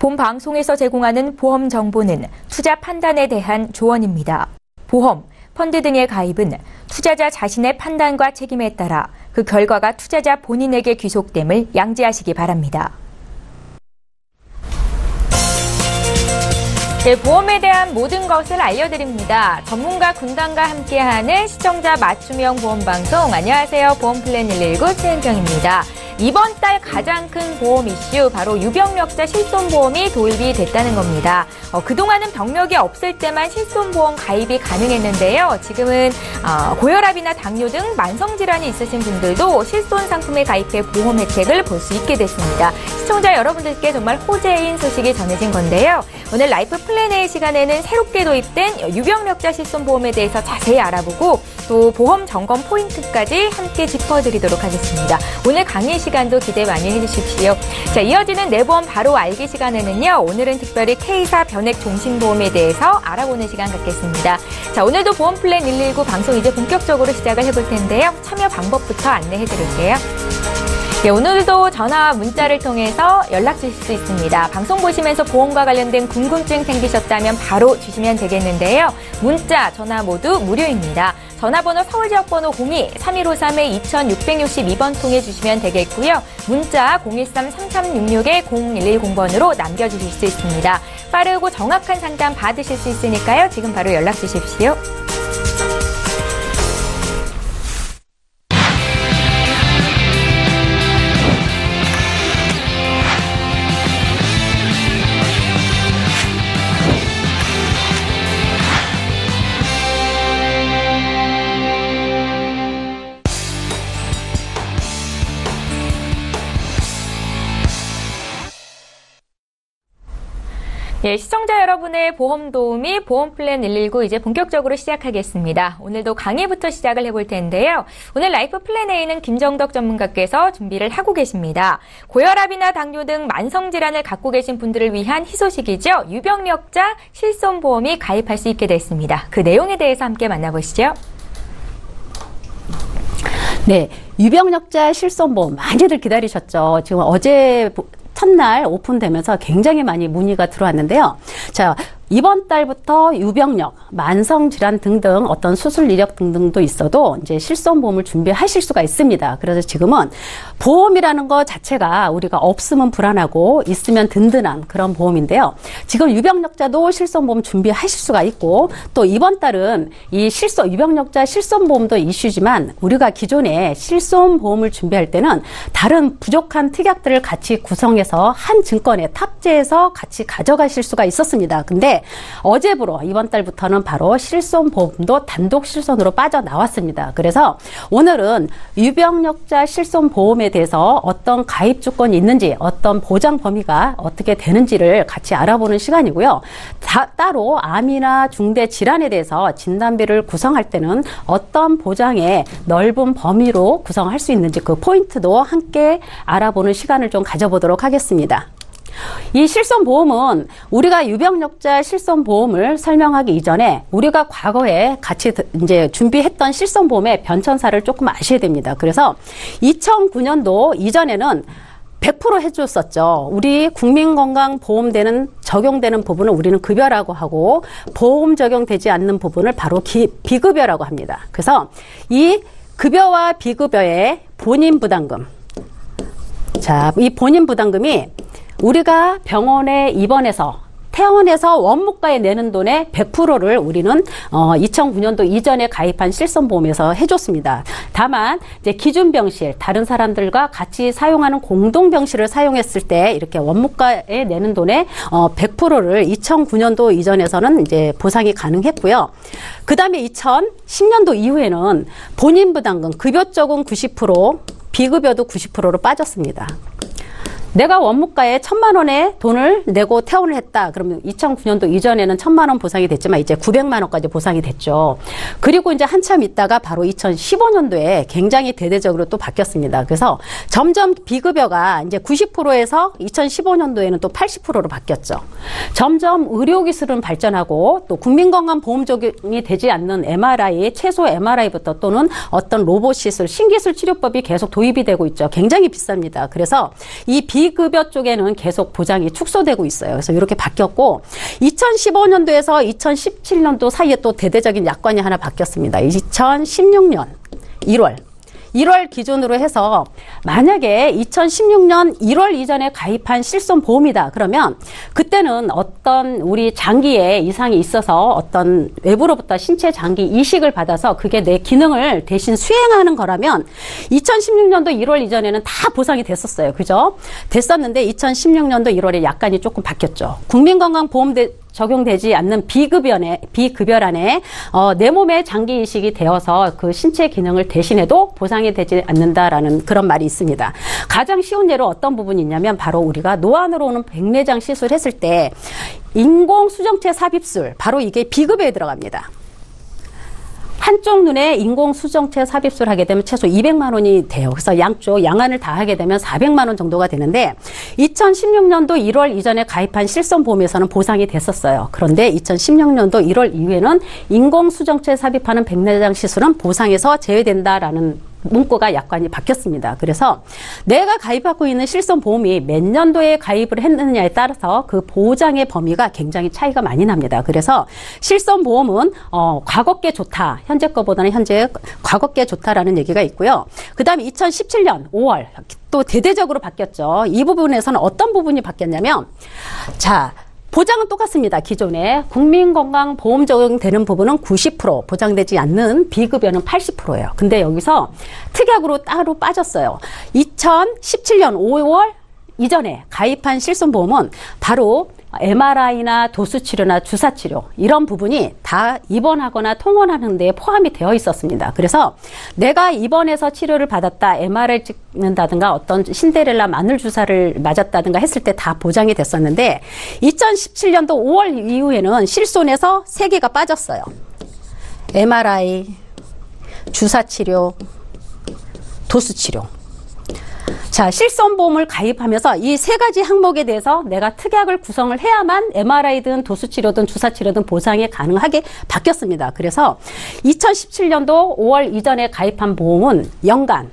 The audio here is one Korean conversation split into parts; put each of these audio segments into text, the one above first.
본 방송에서 제공하는 보험 정보는 투자 판단에 대한 조언입니다. 보험, 펀드 등의 가입은 투자자 자신의 판단과 책임에 따라 그 결과가 투자자 본인에게 귀속됨을 양지하시기 바랍니다. 네, 보험에 대한 모든 것을 알려드립니다. 전문가 군단과 함께하는 시청자 맞춤형 보험방송. 안녕하세요. 보험플랜 119 최은경입니다. 이번 달 가장 큰 보험 이슈, 바로 유병력자 실손보험이 도입이 됐다는 겁니다. 그동안은 병력이 없을 때만 실손보험 가입이 가능했는데요. 지금은 고혈압이나 당뇨 등 만성질환이 있으신 분들도 실손 상품에 가입해 보험 혜택을 볼 수 있게 됐습니다. 시청자 여러분들께 정말 호재인 소식이 전해진 건데요. 오늘 라이프 플랜 A 시간에는 새롭게 도입된 유병력자 실손보험에 대해서 자세히 알아보고 또 보험 점검 포인트까지 함께 짚어드리도록 하겠습니다. 오늘 강의 시간도 기대 많이 해주십시오. 자, 이어지는 내 보험 바로 알기 시간에는요. 오늘은 특별히 K사 변액 종신보험에 대해서 알아보는 시간 갖겠습니다. 자, 오늘도 보험 플랜 119 방송 이제 본격적으로 시작을 해볼 텐데요. 참여 방법부터 안내해드릴게요. 네, 오늘도 전화와 문자를 통해서 연락 주실 수 있습니다. 방송 보시면서 보험과 관련된 궁금증 생기셨다면 바로 주시면 되겠는데요. 문자, 전화 모두 무료입니다. 전화번호 서울지역번호 02-3153-2662번 통해 주시면 되겠고요. 문자 013-3366-0110번으로 남겨주실 수 있습니다. 빠르고 정확한 상담 받으실 수 있으니까요. 지금 바로 연락 주십시오. 예, 시청자 여러분의 보험 도우미 보험 플랜 119 이제 본격적으로 시작하겠습니다. 오늘도 강의부터 시작을 해볼 텐데요. 오늘 라이프 플랜 A는 김정덕 전문가께서 준비를 하고 계십니다. 고혈압이나 당뇨 등 만성 질환을 갖고 계신 분들을 위한 희소식이죠. 유병력자 실손보험이 가입할 수 있게 됐습니다. 그 내용에 대해서 함께 만나보시죠. 네, 유병력자 실손보험 많이들 기다리셨죠. 지금 어제 첫날 오픈되면서 굉장히 많이 문의가 들어왔는데요. 자, 이번 달부터 유병력, 만성질환 등등 어떤 수술 이력 등등도 있어도 이제 실손보험을 준비하실 수가 있습니다. 그래서 지금은 보험이라는 것 자체가 우리가 없으면 불안하고 있으면 든든한 그런 보험인데요. 지금 유병력자도 실손보험 준비하실 수가 있고 또 이번 달은 이 유병력자 실손보험도 이슈지만 우리가 기존에 실손보험을 준비할 때는 다른 부족한 특약들을 같이 구성해서 한 증권에 탑재해서 같이 가져가실 수가 있었습니다. 근데 어제부로 이번 달부터는 바로 실손보험도 단독 실손으로 빠져나왔습니다. 그래서 오늘은 유병력자 실손보험에 대해서 어떤 가입 조건이 있는지 어떤 보장 범위가 어떻게 되는지를 같이 알아보는 시간이고요. 따로 암이나 중대 질환에 대해서 진단비를 구성할 때는 어떤 보장의 넓은 범위로 구성할 수 있는지 그 포인트도 함께 알아보는 시간을 좀 가져보도록 하겠습니다. 이 실손보험은 우리가 유병력자 실손보험을 설명하기 이전에 우리가 과거에 같이 이제 준비했던 실손보험의 변천사를 조금 아셔야 됩니다. 그래서 2009년도 이전에는 100% 해줬었죠. 우리 국민건강보험되는 적용되는 부분을 우리는 급여라고 하고 보험 적용되지 않는 부분을 바로 비급여라고 합니다. 그래서 이 급여와 비급여의 본인 부담금. 자, 이 본인 부담금이 우리가 병원에 입원해서 퇴원해서 원무과에 내는 돈의 100%를 우리는 2009년도 이전에 가입한 실손보험에서 해줬습니다. 다만 이제 기준병실, 다른 사람들과 같이 사용하는 공동병실을 사용했을 때 이렇게 원무과에 내는 돈의 100%를 2009년도 이전에서는 이제 보상이 가능했고요. 그 다음에 2010년도 이후에는 본인 부담금, 급여 적은 90%, 비급여도 90%로 빠졌습니다. 내가 원무과에 1,000만 원의 돈을 내고 퇴원을 했다. 그러면 2009년도 이전에는 1,000만 원 보상이 됐지만 이제 900만 원까지 보상이 됐죠. 그리고 이제 한참 있다가 바로 2015년도에 굉장히 대대적으로 또 바뀌었습니다. 그래서 점점 비급여가 이제 90%에서 2015년도에는 또 80%로 바뀌었죠. 점점 의료기술은 발전하고 또 국민건강보험 적용이 되지 않는 MRI, 최소 MRI부터 또는 어떤 로봇 시술, 신기술 치료법이 계속 도입이 되고 있죠. 굉장히 비쌉니다. 그래서 이 비급여 쪽에는 계속 보장이 축소되고 있어요. 그래서 이렇게 바뀌었고 2015년도에서 2017년도 사이에 또 대대적인 약관이 하나 바뀌었습니다. 2016년 1월 기준으로 해서 만약에 2016년 1월 이전에 가입한 실손보험이다. 그러면 그때는 어떤 우리 장기에 이상이 있어서 어떤 외부로부터 신체 장기 이식을 받아서 그게 내 기능을 대신 수행하는 거라면 2016년도 1월 이전에는 다 보상이 됐었어요. 그죠? 됐었는데 2016년도 1월에 약관이 조금 바뀌었죠. 국민건강보험 적용되지 않는 비급여란에 내 몸에 장기 이식이 되어서 그 신체 기능을 대신해도 보상이 되지 않는다라는 그런 말이 있습니다. 가장 쉬운 예로 어떤 부분이 있냐면 바로 우리가 노안으로 오는 백내장 시술했을 때 인공 수정체 삽입술, 바로 이게 비급여에 들어갑니다. 한쪽 눈에 인공 수정체 삽입술 하게 되면 최소 200만 원이 돼요. 그래서 양쪽 양안을 다 하게 되면 400만 원 정도가 되는데 2016년도 1월 이전에 가입한 실손보험에서는 보상이 됐었어요. 그런데 2016년도 1월 이후에는 인공 수정체 삽입하는 백내장 시술은 보상에서 제외된다라는 문구가 약관이 바뀌었습니다. 그래서 내가 가입하고 있는 실손보험이 몇 년도에 가입을 했느냐에 따라서 그 보장의 범위가 굉장히 차이가 많이 납니다. 그래서 실손보험은 과거께 좋다. 현재 거보다는 현재 과거께 좋다라는 얘기가 있고요. 그 다음에 2017년 5월 또 대대적으로 바뀌었죠. 이 부분에서는 어떤 부분이 바뀌었냐면 자, 보장은 똑같습니다. 기존에 국민건강보험 적용되는 부분은 90%, 보장되지 않는 비급여는 80%예요. 근데 여기서 특약으로 따로 빠졌어요. 2017년 5월 이전에 가입한 실손보험은 바로 MRI나 도수치료나 주사치료 이런 부분이 다 입원하거나 통원하는 데 포함이 되어 있었습니다. 그래서 내가 입원해서 치료를 받았다, MRI 찍는다든가 어떤 신데렐라 마늘 주사를 맞았다든가 했을 때 다 보장이 됐었는데 2017년도 5월 이후에는 실손에서 3개가 빠졌어요. MRI, 주사치료, 도수치료. 자, 실손보험을 가입하면서 이 3가지 항목에 대해서 내가 특약을 구성을 해야만 MRI든 도수치료든 주사치료든 보상이 가능하게 바뀌었습니다. 그래서 2017년도 5월 이전에 가입한 보험은 연간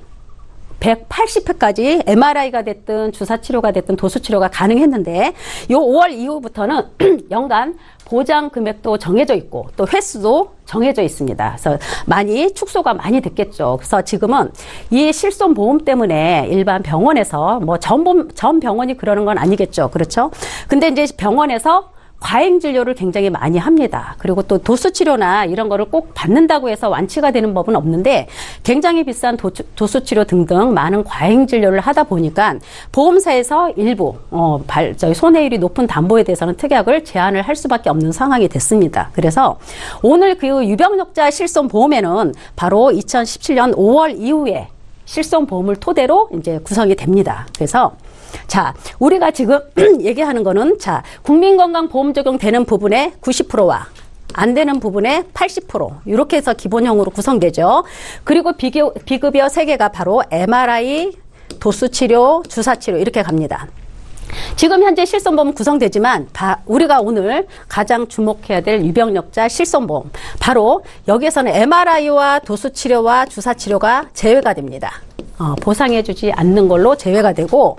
180회까지 MRI가 됐든 주사치료가 됐든 도수치료가 가능했는데 요 5월 이후부터는 연간 보장 금액도 정해져 있고 또 횟수도 정해져 있습니다. 그래서 많이 축소가 많이 됐겠죠. 그래서 지금은 이 실손보험 때문에 일반 병원에서 뭐 전 병원이 그러는 건 아니겠죠. 그렇죠? 근데 이제 병원에서 과잉 진료를 굉장히 많이 합니다. 그리고 또 도수치료나 이런 거를 꼭 받는다고 해서 완치가 되는 법은 없는데 굉장히 비싼 도수치료 등등 많은 과잉 진료를 하다 보니까 보험사에서 일부 손해율이 높은 담보에 대해서는 특약을 제한을 할 수밖에 없는 상황이 됐습니다. 그래서 오늘 그 유병력자 실손보험에는 바로 2017년 5월 이후에 실손보험을 토대로 이제 구성이 됩니다. 그래서 자, 우리가 지금 얘기하는 거는 자, 국민건강보험 적용되는 부분의 90%와 안 되는 부분의 80% 이렇게 해서 기본형으로 구성되죠. 그리고 비급여 3개가 바로 MRI, 도수치료, 주사치료 이렇게 갑니다. 지금 현재 실손보험 구성되지만 우리가 오늘 가장 주목해야 될 유병력자 실손보험 바로 여기에서는 MRI와 도수치료와 주사치료가 제외가 됩니다. 보상해주지 않는 걸로 제외가 되고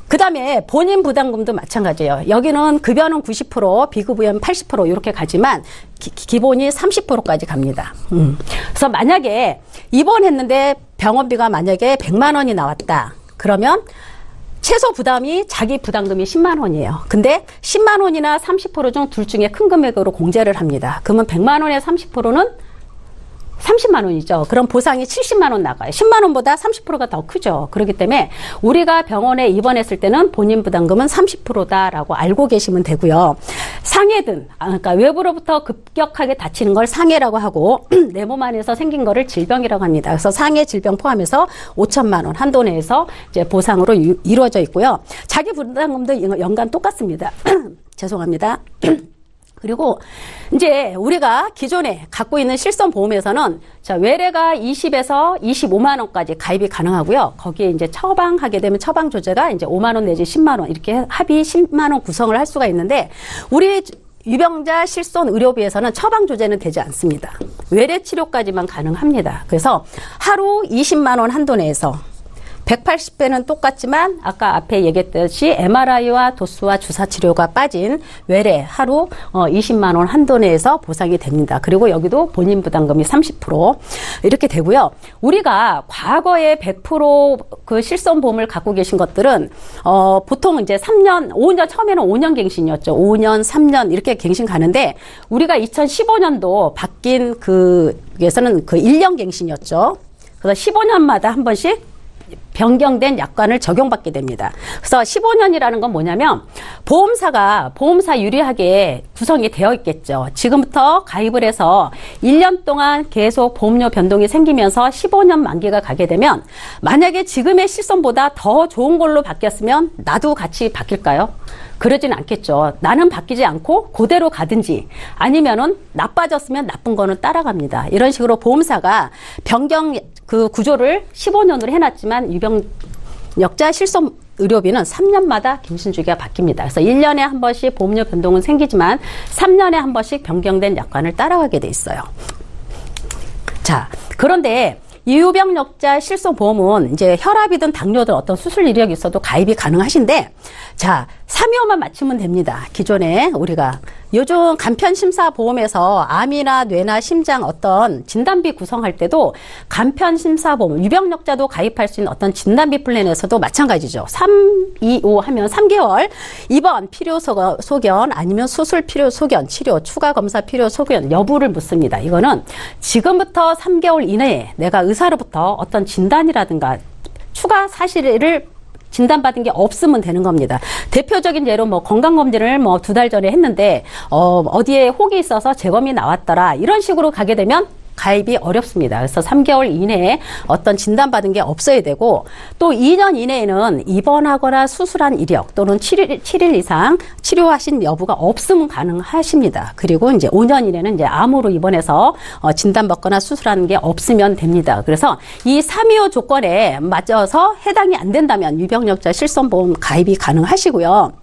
그 다음에 본인 부담금도 마찬가지예요. 여기는 급여는 90%, 비급여는 80% 이렇게 가지만 기본이 30%까지 갑니다. 그래서 만약에 입원했는데 병원비가 만약에 100만 원이 나왔다. 그러면 최소 부담이 자기 부담금이 10만 원이에요. 근데 10만 원이나 30% 중 둘 중에 큰 금액으로 공제를 합니다. 그러면 100만 원의 30%는 30만 원이죠. 그럼 보상이 70만 원 나가요. 10만 원보다 30%가 더 크죠. 그렇기 때문에 우리가 병원에 입원했을 때는 본인 부담금은 30%다라고 알고 계시면 되고요. 상해든, 그러니까 외부로부터 급격하게 다치는 걸 상해라고 하고 내 몸 안에서 생긴 거를 질병이라고 합니다. 그래서 상해 질병 포함해서 5천만 원 한도 내에서 이제 보상으로 이루어져 있고요. 자기 부담금도 연간 똑같습니다. 죄송합니다. 그리고 이제 우리가 기존에 갖고 있는 실손보험에서는 자, 외래가 20에서 25만 원까지 가입이 가능하고요. 거기에 이제 처방하게 되면 처방 조제가 이제 5만 원 내지 10만 원 이렇게 합의 10만 원 구성을 할 수가 있는데 우리 유병자 실손 의료비에서는 처방 조제는 되지 않습니다. 외래 치료까지만 가능합니다. 그래서 하루 20만 원 한도 내에서 180배는 똑같지만 아까 앞에 얘기했듯이 MRI와 도수와 주사 치료가 빠진 외래 하루 20만 원 한도 내에서 보상이 됩니다. 그리고 여기도 본인 부담금이 30% 이렇게 되고요. 우리가 과거에 100% 실손보험을 갖고 계신 것들은 보통 이제 3년, 5년 처음에는 5년 갱신이었죠. 5년, 3년 이렇게 갱신 가는데 우리가 2015년도 바뀐 그에서는 1년 갱신이었죠. 그래서 15년마다 한 번씩 변경된 약관을 적용받게 됩니다. 그래서 15년이라는 건 뭐냐면 보험사 유리하게 구성이 되어 있겠죠. 지금부터 가입을 해서 1년 동안 계속 보험료 변동이 생기면서 15년 만기가 가게 되면 만약에 지금의 실손보다 더 좋은 걸로 바뀌었으면 나도 같이 바뀔까요? 그러진 않겠죠. 나는 바뀌지 않고 그대로 가든지 아니면은 나빠졌으면 나쁜 거는 따라갑니다. 이런 식으로 보험사가 변경 구조를 15년으로 해놨지만 유병력자 실손 의료비는 3년마다 갱신 주기가 바뀝니다. 그래서 1년에 한 번씩 보험료 변동은 생기지만 3년에 한 번씩 변경된 약관을 따라가게 돼 있어요. 자, 그런데 유병력자 실손보험은 이제 혈압이든 당뇨든 어떤 수술 이력이 있어도 가입이 가능하신데, 자, 3위호만 맞추면 됩니다. 기존에 우리가 요즘 간편심사보험에서 암이나 뇌나 심장 어떤 진단비 구성할 때도 간편심사보험, 유병력자도 가입할 수 있는 어떤 진단비 플랜에서도 마찬가지죠. 325 하면 3개월, 입원 필요 소견 아니면 수술 필요 소견, 치료, 추가 검사 필요 소견 여부를 묻습니다. 이거는 지금부터 3개월 이내에 내가 의사로부터 어떤 진단이라든가 추가 사실을 진단받은 게 없으면 되는 겁니다. 대표적인 예로 건강검진을 2달 전에 했는데, 어디에 혹이 있어서 재검이 나왔더라. 이런 식으로 가게 되면 가입이 어렵습니다. 그래서 3개월 이내에 어떤 진단받은 게 없어야 되고, 또 2년 이내에는 입원하거나 수술한 이력 또는 7일 이상 치료하신 여부가 없으면 가능하십니다. 그리고 이제 5년 이내는 이제 암으로 입원해서 진단받거나 수술하는 게 없으면 됩니다. 그래서 이 325 조건에 맞춰서 해당이 안 된다면 유병력자 실손보험 가입이 가능하시고요.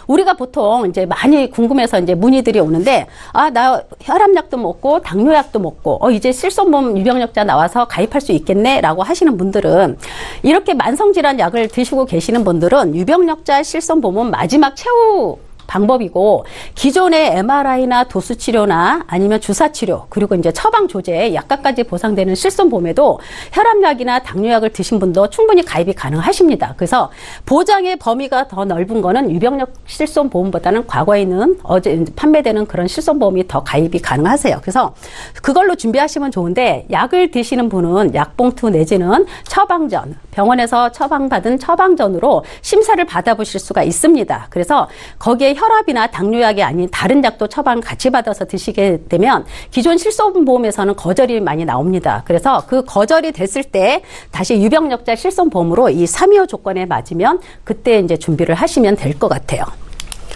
우리가 보통 이제 많이 궁금해서 이제 문의들이 오는데, 나 혈압약도 먹고 당뇨약도 먹고 이제 실손보험 유병력자 나와서 가입할 수 있겠네 라고 하시는 분들은, 이렇게 만성질환 약을 드시고 계시는 분들은 유병력자 실손보험은 마지막 최후 방법이고, 기존의 MRI나 도수치료나 아니면 주사치료 그리고 이제 처방조제 약값까지 보상되는 실손보험에도 혈압약이나 당뇨약을 드신 분도 충분히 가입이 가능하십니다. 그래서 보장의 범위가 더 넓은 거는 유병력 실손보험보다는 과거에 있는 어제 판매되는 그런 실손보험이 더 가입이 가능하세요. 그래서 그걸로 준비하시면 좋은데, 약을 드시는 분은 약봉투 내지는 처방전, 병원에서 처방받은 처방전으로 심사를 받아보실 수가 있습니다. 그래서 거기에 혈압이나 당뇨약이 아닌 다른 약도 처방 같이 받아서 드시게 되면 기존 실손보험에서는 거절이 많이 나옵니다. 그래서 그 거절이 됐을 때 다시 유병력자 실손보험으로 이 325 조건에 맞으면 그때 이제 준비를 하시면 될 것 같아요.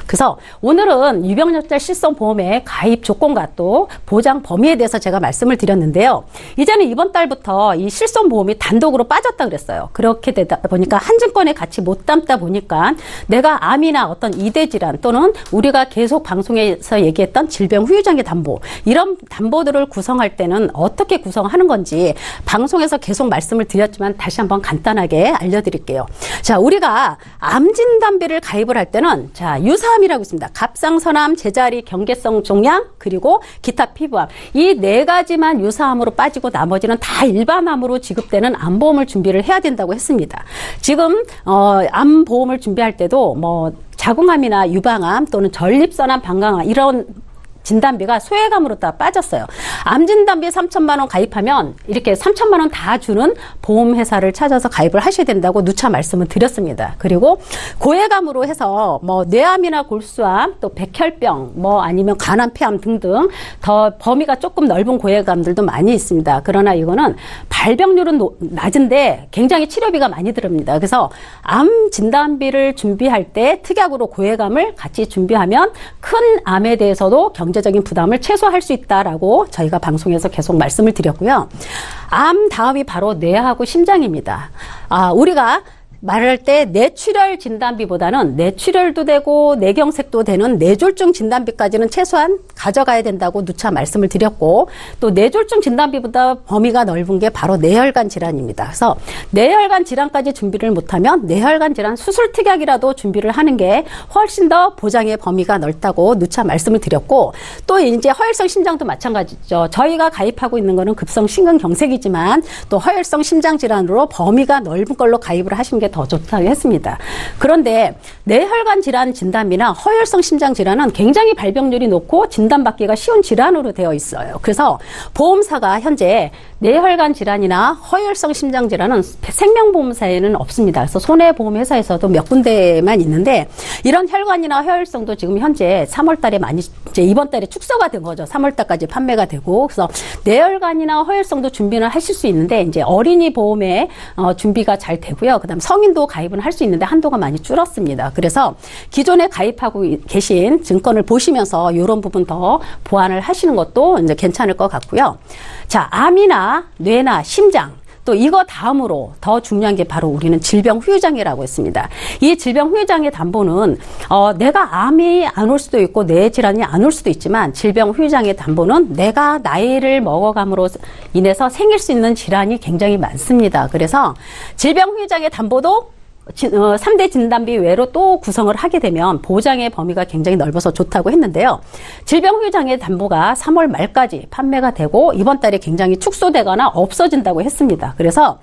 그래서 오늘은 유병력자 실손보험의 가입 조건과 또 보장 범위에 대해서 제가 말씀을 드렸는데요. 이제는 이번 달부터 이 실손보험이 단독으로 빠졌다 그랬어요. 그렇게 되다 보니까 한 증권에 같이 못 담다 보니까 내가 암이나 어떤 이대 질환 또는 우리가 계속 방송에서 얘기했던 질병 후유장애 담보, 이런 담보들을 구성할 때는 어떻게 구성하는 건지 방송에서 계속 말씀을 드렸지만 다시 한번 간단하게 알려드릴게요. 자, 우리가 암 진단비를 가입을 할 때는 유사암이라고 있습니다. 갑상선암, 제자리, 경계성 종양, 그리고 기타 피부암. 이 4가지만 유사암으로 빠지고 나머지는 다 일반암으로 지급되는 암보험을 준비를 해야 된다고 했습니다. 지금 암보험을 준비할 때도 자궁암이나 유방암 또는 전립선암, 방광암 이런 진단비가 소외감으로 다 빠졌어요. 암 진단비 3천만 원 가입하면 이렇게 3천만 원 다 주는 보험회사를 찾아서 가입을 하셔야 된다고 누차 말씀을 드렸습니다. 그리고 고해감으로 해서 뇌암이나 골수암, 또 백혈병, 아니면 간암, 폐암 등등 더 범위가 조금 넓은 고해감들도 많이 있습니다. 그러나 이거는 발병률은 낮은데 굉장히 치료비가 많이 들습니다. 그래서 암 진단비를 준비할 때 특약으로 고해감을 같이 준비하면 큰 암에 대해서도 경제적인 부담을 최소화할 수 있다라고 저희가 방송에서 계속 말씀을 드렸고요. 암 다음이 바로 뇌하고 심장입니다. 우리가 말할 때 뇌출혈 진단비보다는 뇌출혈도 되고 뇌경색도 되는 뇌졸중 진단비까지는 최소한 가져가야 된다고 누차 말씀을 드렸고, 또 뇌졸중 진단비보다 범위가 넓은 게 바로 뇌혈관 질환입니다. 그래서 뇌혈관 질환까지 준비를 못하면 뇌혈관 질환 수술 특약이라도 준비를 하는 게 훨씬 더 보장의 범위가 넓다고 누차 말씀을 드렸고, 또 이제 허혈성 심장도 마찬가지죠. 저희가 가입하고 있는 거는 급성 심근경색이지만 또 허혈성 심장 질환으로 범위가 넓은 걸로 가입을 하시는 게 더 좋다고 했습니다. 그런데 뇌혈관 질환 진단비나 허혈성 심장 질환은 굉장히 발병률이 높고 진단받기가 쉬운 질환으로 되어 있어요. 그래서 보험사가 현재 뇌혈관 질환이나 허혈성 심장 질환은 생명보험사에는 없습니다. 그래서 손해보험회사에서도 몇 군데만 있는데, 이런 혈관이나 허혈성도 지금 현재 3월 달에 많이, 이제 이번 달에 축소가 된 거죠. 3월 달까지 판매가 되고, 그래서 뇌혈관이나 허혈성도 준비는 하실 수 있는데, 이제 어린이 보험에 준비가 잘 되고요. 그다음 성인도 가입은 할 수 있는데 한도가 많이 줄었습니다. 그래서 기존에 가입하고 계신 증권을 보시면서 이런 부분 더 보완을 하시는 것도 이제 괜찮을 것 같고요. 자, 암이나 뇌나 심장, 또 이거 다음으로 더 중요한 게 바로 우리는 질병 후유장애라고 했습니다. 이 질병 후유장애 담보는 내가 암이 안 올 수도 있고 뇌 질환이 안 올 수도 있지만, 질병 후유장애 담보는 내가 나이를 먹어감으로 인해서 생길 수 있는 질환이 굉장히 많습니다. 그래서 질병 후유장애 담보도 3대 진단비 외로 또 구성을 하게 되면 보장의 범위가 굉장히 넓어서 좋다고 했는데요. 질병 후유장애 담보가 3월 말까지 판매가 되고 이번 달에 굉장히 축소되거나 없어진다고 했습니다. 그래서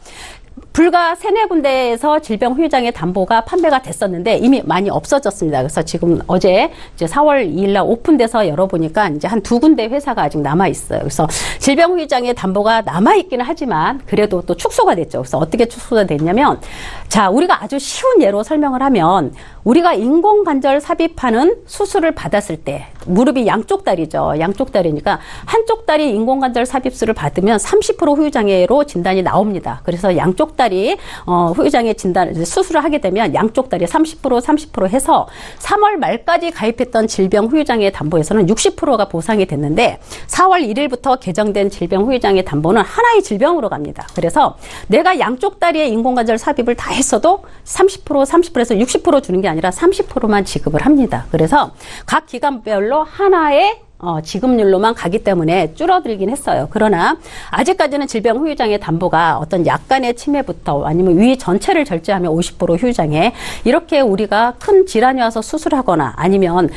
불과 3-4군데에서 질병 후유장애 담보가 판매가 됐었는데 이미 많이 없어졌습니다. 그래서 지금 어제 이제 4월 2일 날 오픈돼서 열어보니까 이제 한 2군데 회사가 아직 남아있어요. 그래서 질병 후유장애 담보가 남아있기는 하지만 그래도 또 축소가 됐죠. 그래서 어떻게 축소가 됐냐면, 자, 우리가 아주 쉬운 예로 설명을 하면, 우리가 인공관절 삽입하는 수술을 받았을 때 무릎이 양쪽 다리죠. 양쪽 다리니까 한쪽 다리 인공관절 삽입술을 받으면 30% 후유장애로 진단이 나옵니다. 그래서 양쪽 다리 후유장애 진단 수술을 하게 되면 양쪽 다리 30% 해서 3월 말까지 가입했던 질병 후유장애 담보에서는 60%가 보상이 됐는데, 4월 1일부터 개정된 질병 후유장애 담보는 하나의 질병으로 갑니다. 그래서 내가 양쪽 다리에 인공관절 삽입을 다 했어도 30%에서 60% 주는 게 아니라 30%만 지급을 합니다. 그래서 각 기관별로 하나의 지급률로만 가기 때문에 줄어들긴 했어요. 그러나 아직까지는 질병 후유장애 담보가 어떤 약간의 침해부터 아니면 위 전체를 절제하면 50% 후유장애, 이렇게 우리가 큰 질환이 와서 수술하거나 아니면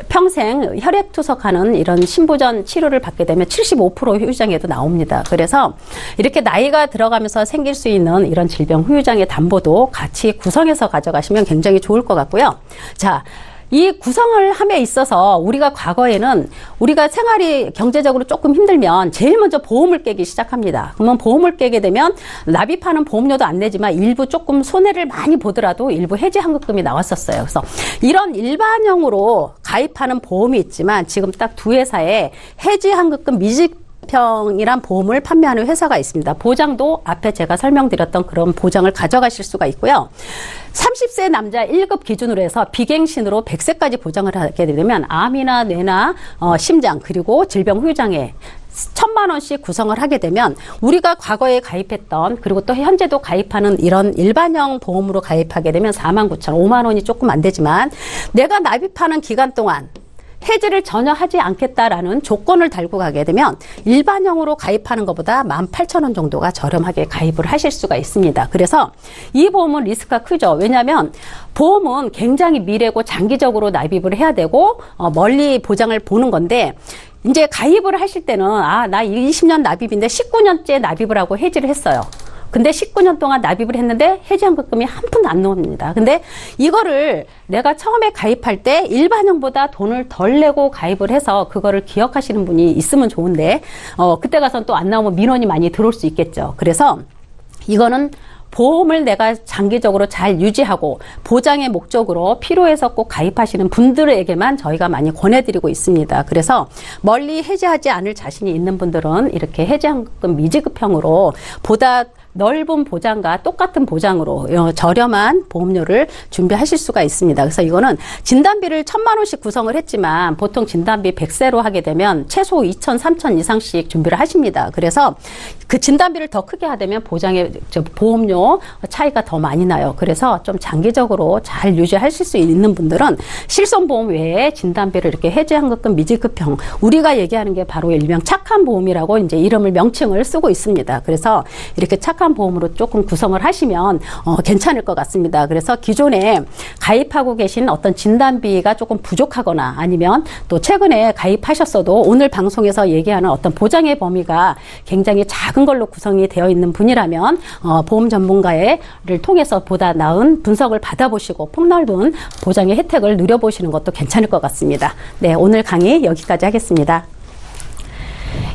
평생 혈액투석하는 이런 신부전 치료를 받게 되면 75% 후유장애도 나옵니다. 그래서 이렇게 나이가 들어가면서 생길 수 있는 이런 질병 후유장애 담보도 같이 구성해서 가져가시면 굉장히 좋을 것 같고요. 자, 이 구성을 함에 있어서 우리가 과거에는 우리가 생활이 경제적으로 조금 힘들면 제일 먼저 보험을 깨기 시작합니다. 그러면 보험을 깨게 되면 납입하는 보험료도 안 내지만 일부 조금 손해를 많이 보더라도 일부 해지환급금이 나왔었어요. 그래서 이런 일반형으로 가입하는 보험이 있지만 지금 딱 두 회사에 해지환급금 미지평이란 보험을 판매하는 회사가 있습니다. 보장도 앞에 제가 설명드렸던 그런 보장을 가져가실 수가 있고요. 30세 남자 1급 기준으로 해서 비갱신으로 100세까지 보장을 하게 되면 암이나 뇌나 심장 그리고 질병 후유장애 1,000만 원씩 구성을 하게 되면 우리가 과거에 가입했던, 그리고 또 현재도 가입하는 이런 일반형 보험으로 가입하게 되면 49,000원, 5만 원이 조금 안 되지만 내가 납입하는 기간 동안 해지를 전혀 하지 않겠다라는 조건을 달고 가게 되면 일반형으로 가입하는 것보다 18,000원 정도가 저렴하게 가입을 하실 수가 있습니다. 그래서 이 보험은 리스크가 크죠. 왜냐하면 보험은 굉장히 미래고 장기적으로 납입을 해야 되고 멀리 보장을 보는 건데, 이제 가입을 하실 때는 나 20년 납입인데 19년째 납입을 하고 해지를 했어요. 근데 19년 동안 납입을 했는데 해지환급금이 한 푼도 안 나옵니다. 근데 이거를 내가 처음에 가입할 때 일반형보다 돈을 덜 내고 가입을 해서 그거를 기억하시는 분이 있으면 좋은데 그때 가서는 또 안 나오면 민원이 많이 들어올 수 있겠죠. 그래서 이거는 보험을 내가 장기적으로 잘 유지하고 보장의 목적으로 필요해서 꼭 가입하시는 분들에게만 저희가 많이 권해드리고 있습니다. 그래서 멀리 해지하지 않을 자신이 있는 분들은 이렇게 해지환급금 미지급형으로 보다 넓은 보장과 똑같은 보장으로 저렴한 보험료를 준비하실 수가 있습니다. 그래서 이거는 진단비를 1,000만 원씩 구성을 했지만 보통 진단비 100세로 하게 되면 최소 2,000, 3,000 이상씩 준비를 하십니다. 그래서 그 진단비를 더 크게 하되면 보험료 차이가 더 많이 나요. 그래서 좀 장기적으로 잘 유지하실 수 있는 분들은 실손보험 외에 진단비를 이렇게 해지환급금 미지급형, 우리가 얘기하는 게 바로 일명 착한 보험이라고 이제 이름을 명칭을 쓰고 있습니다. 그래서 이렇게 착한 보험으로 조금 구성을 하시면 괜찮을 것 같습니다. 그래서 기존에 가입하고 계신 어떤 진단비가 조금 부족하거나 아니면 또 최근에 가입하셨어도 오늘 방송에서 얘기하는 어떤 보장의 범위가 굉장히 작은 걸로 구성이 되어 있는 분이라면 보험 전문가를 통해서 보다 나은 분석을 받아보시고 폭넓은 보장의 혜택을 누려보시는 것도 괜찮을 것 같습니다. 네, 오늘 강의 여기까지 하겠습니다.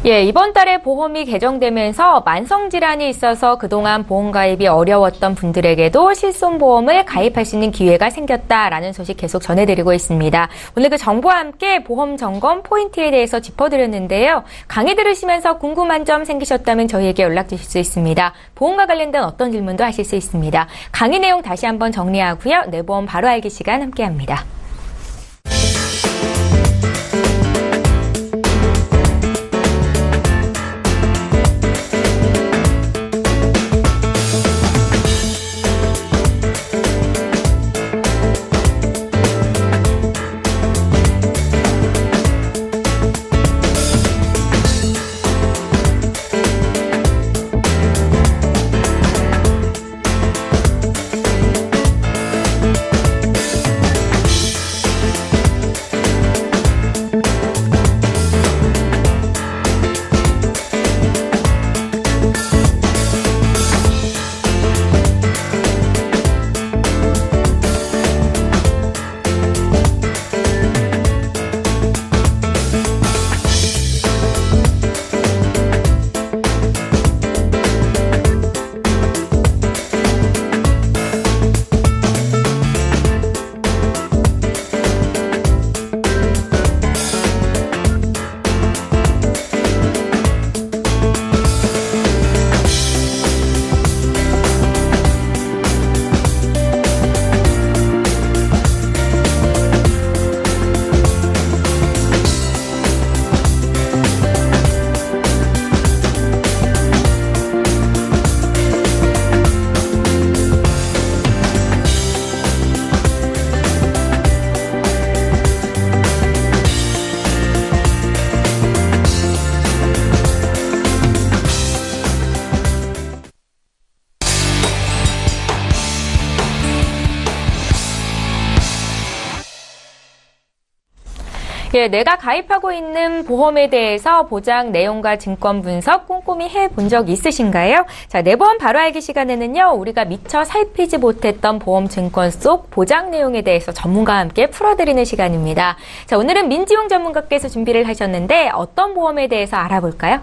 예, 이번 달에 보험이 개정되면서 만성질환이 있어서 그동안 보험 가입이 어려웠던 분들에게도 실손보험을 가입할 수 있는 기회가 생겼다라는 소식 계속 전해드리고 있습니다. 오늘 그 정보와 함께 보험 점검 포인트에 대해서 짚어드렸는데요. 강의 들으시면서 궁금한 점 생기셨다면 저희에게 연락 주실 수 있습니다. 보험과 관련된 어떤 질문도 하실 수 있습니다. 강의 내용 다시 한번 정리하고요. 내 보험 바로 알기 시간 함께합니다. 예, 내가 가입하고 있는 보험에 대해서 보장 내용과 증권 분석 꼼꼼히 해본 적 있으신가요? 자, 내 보험 바로 알기 시간에는요, 우리가 미처 살피지 못했던 보험 증권 속 보장 내용에 대해서 전문가와 함께 풀어드리는 시간입니다. 자, 오늘은 민지용 전문가께서 준비를 하셨는데 어떤 보험에 대해서 알아볼까요?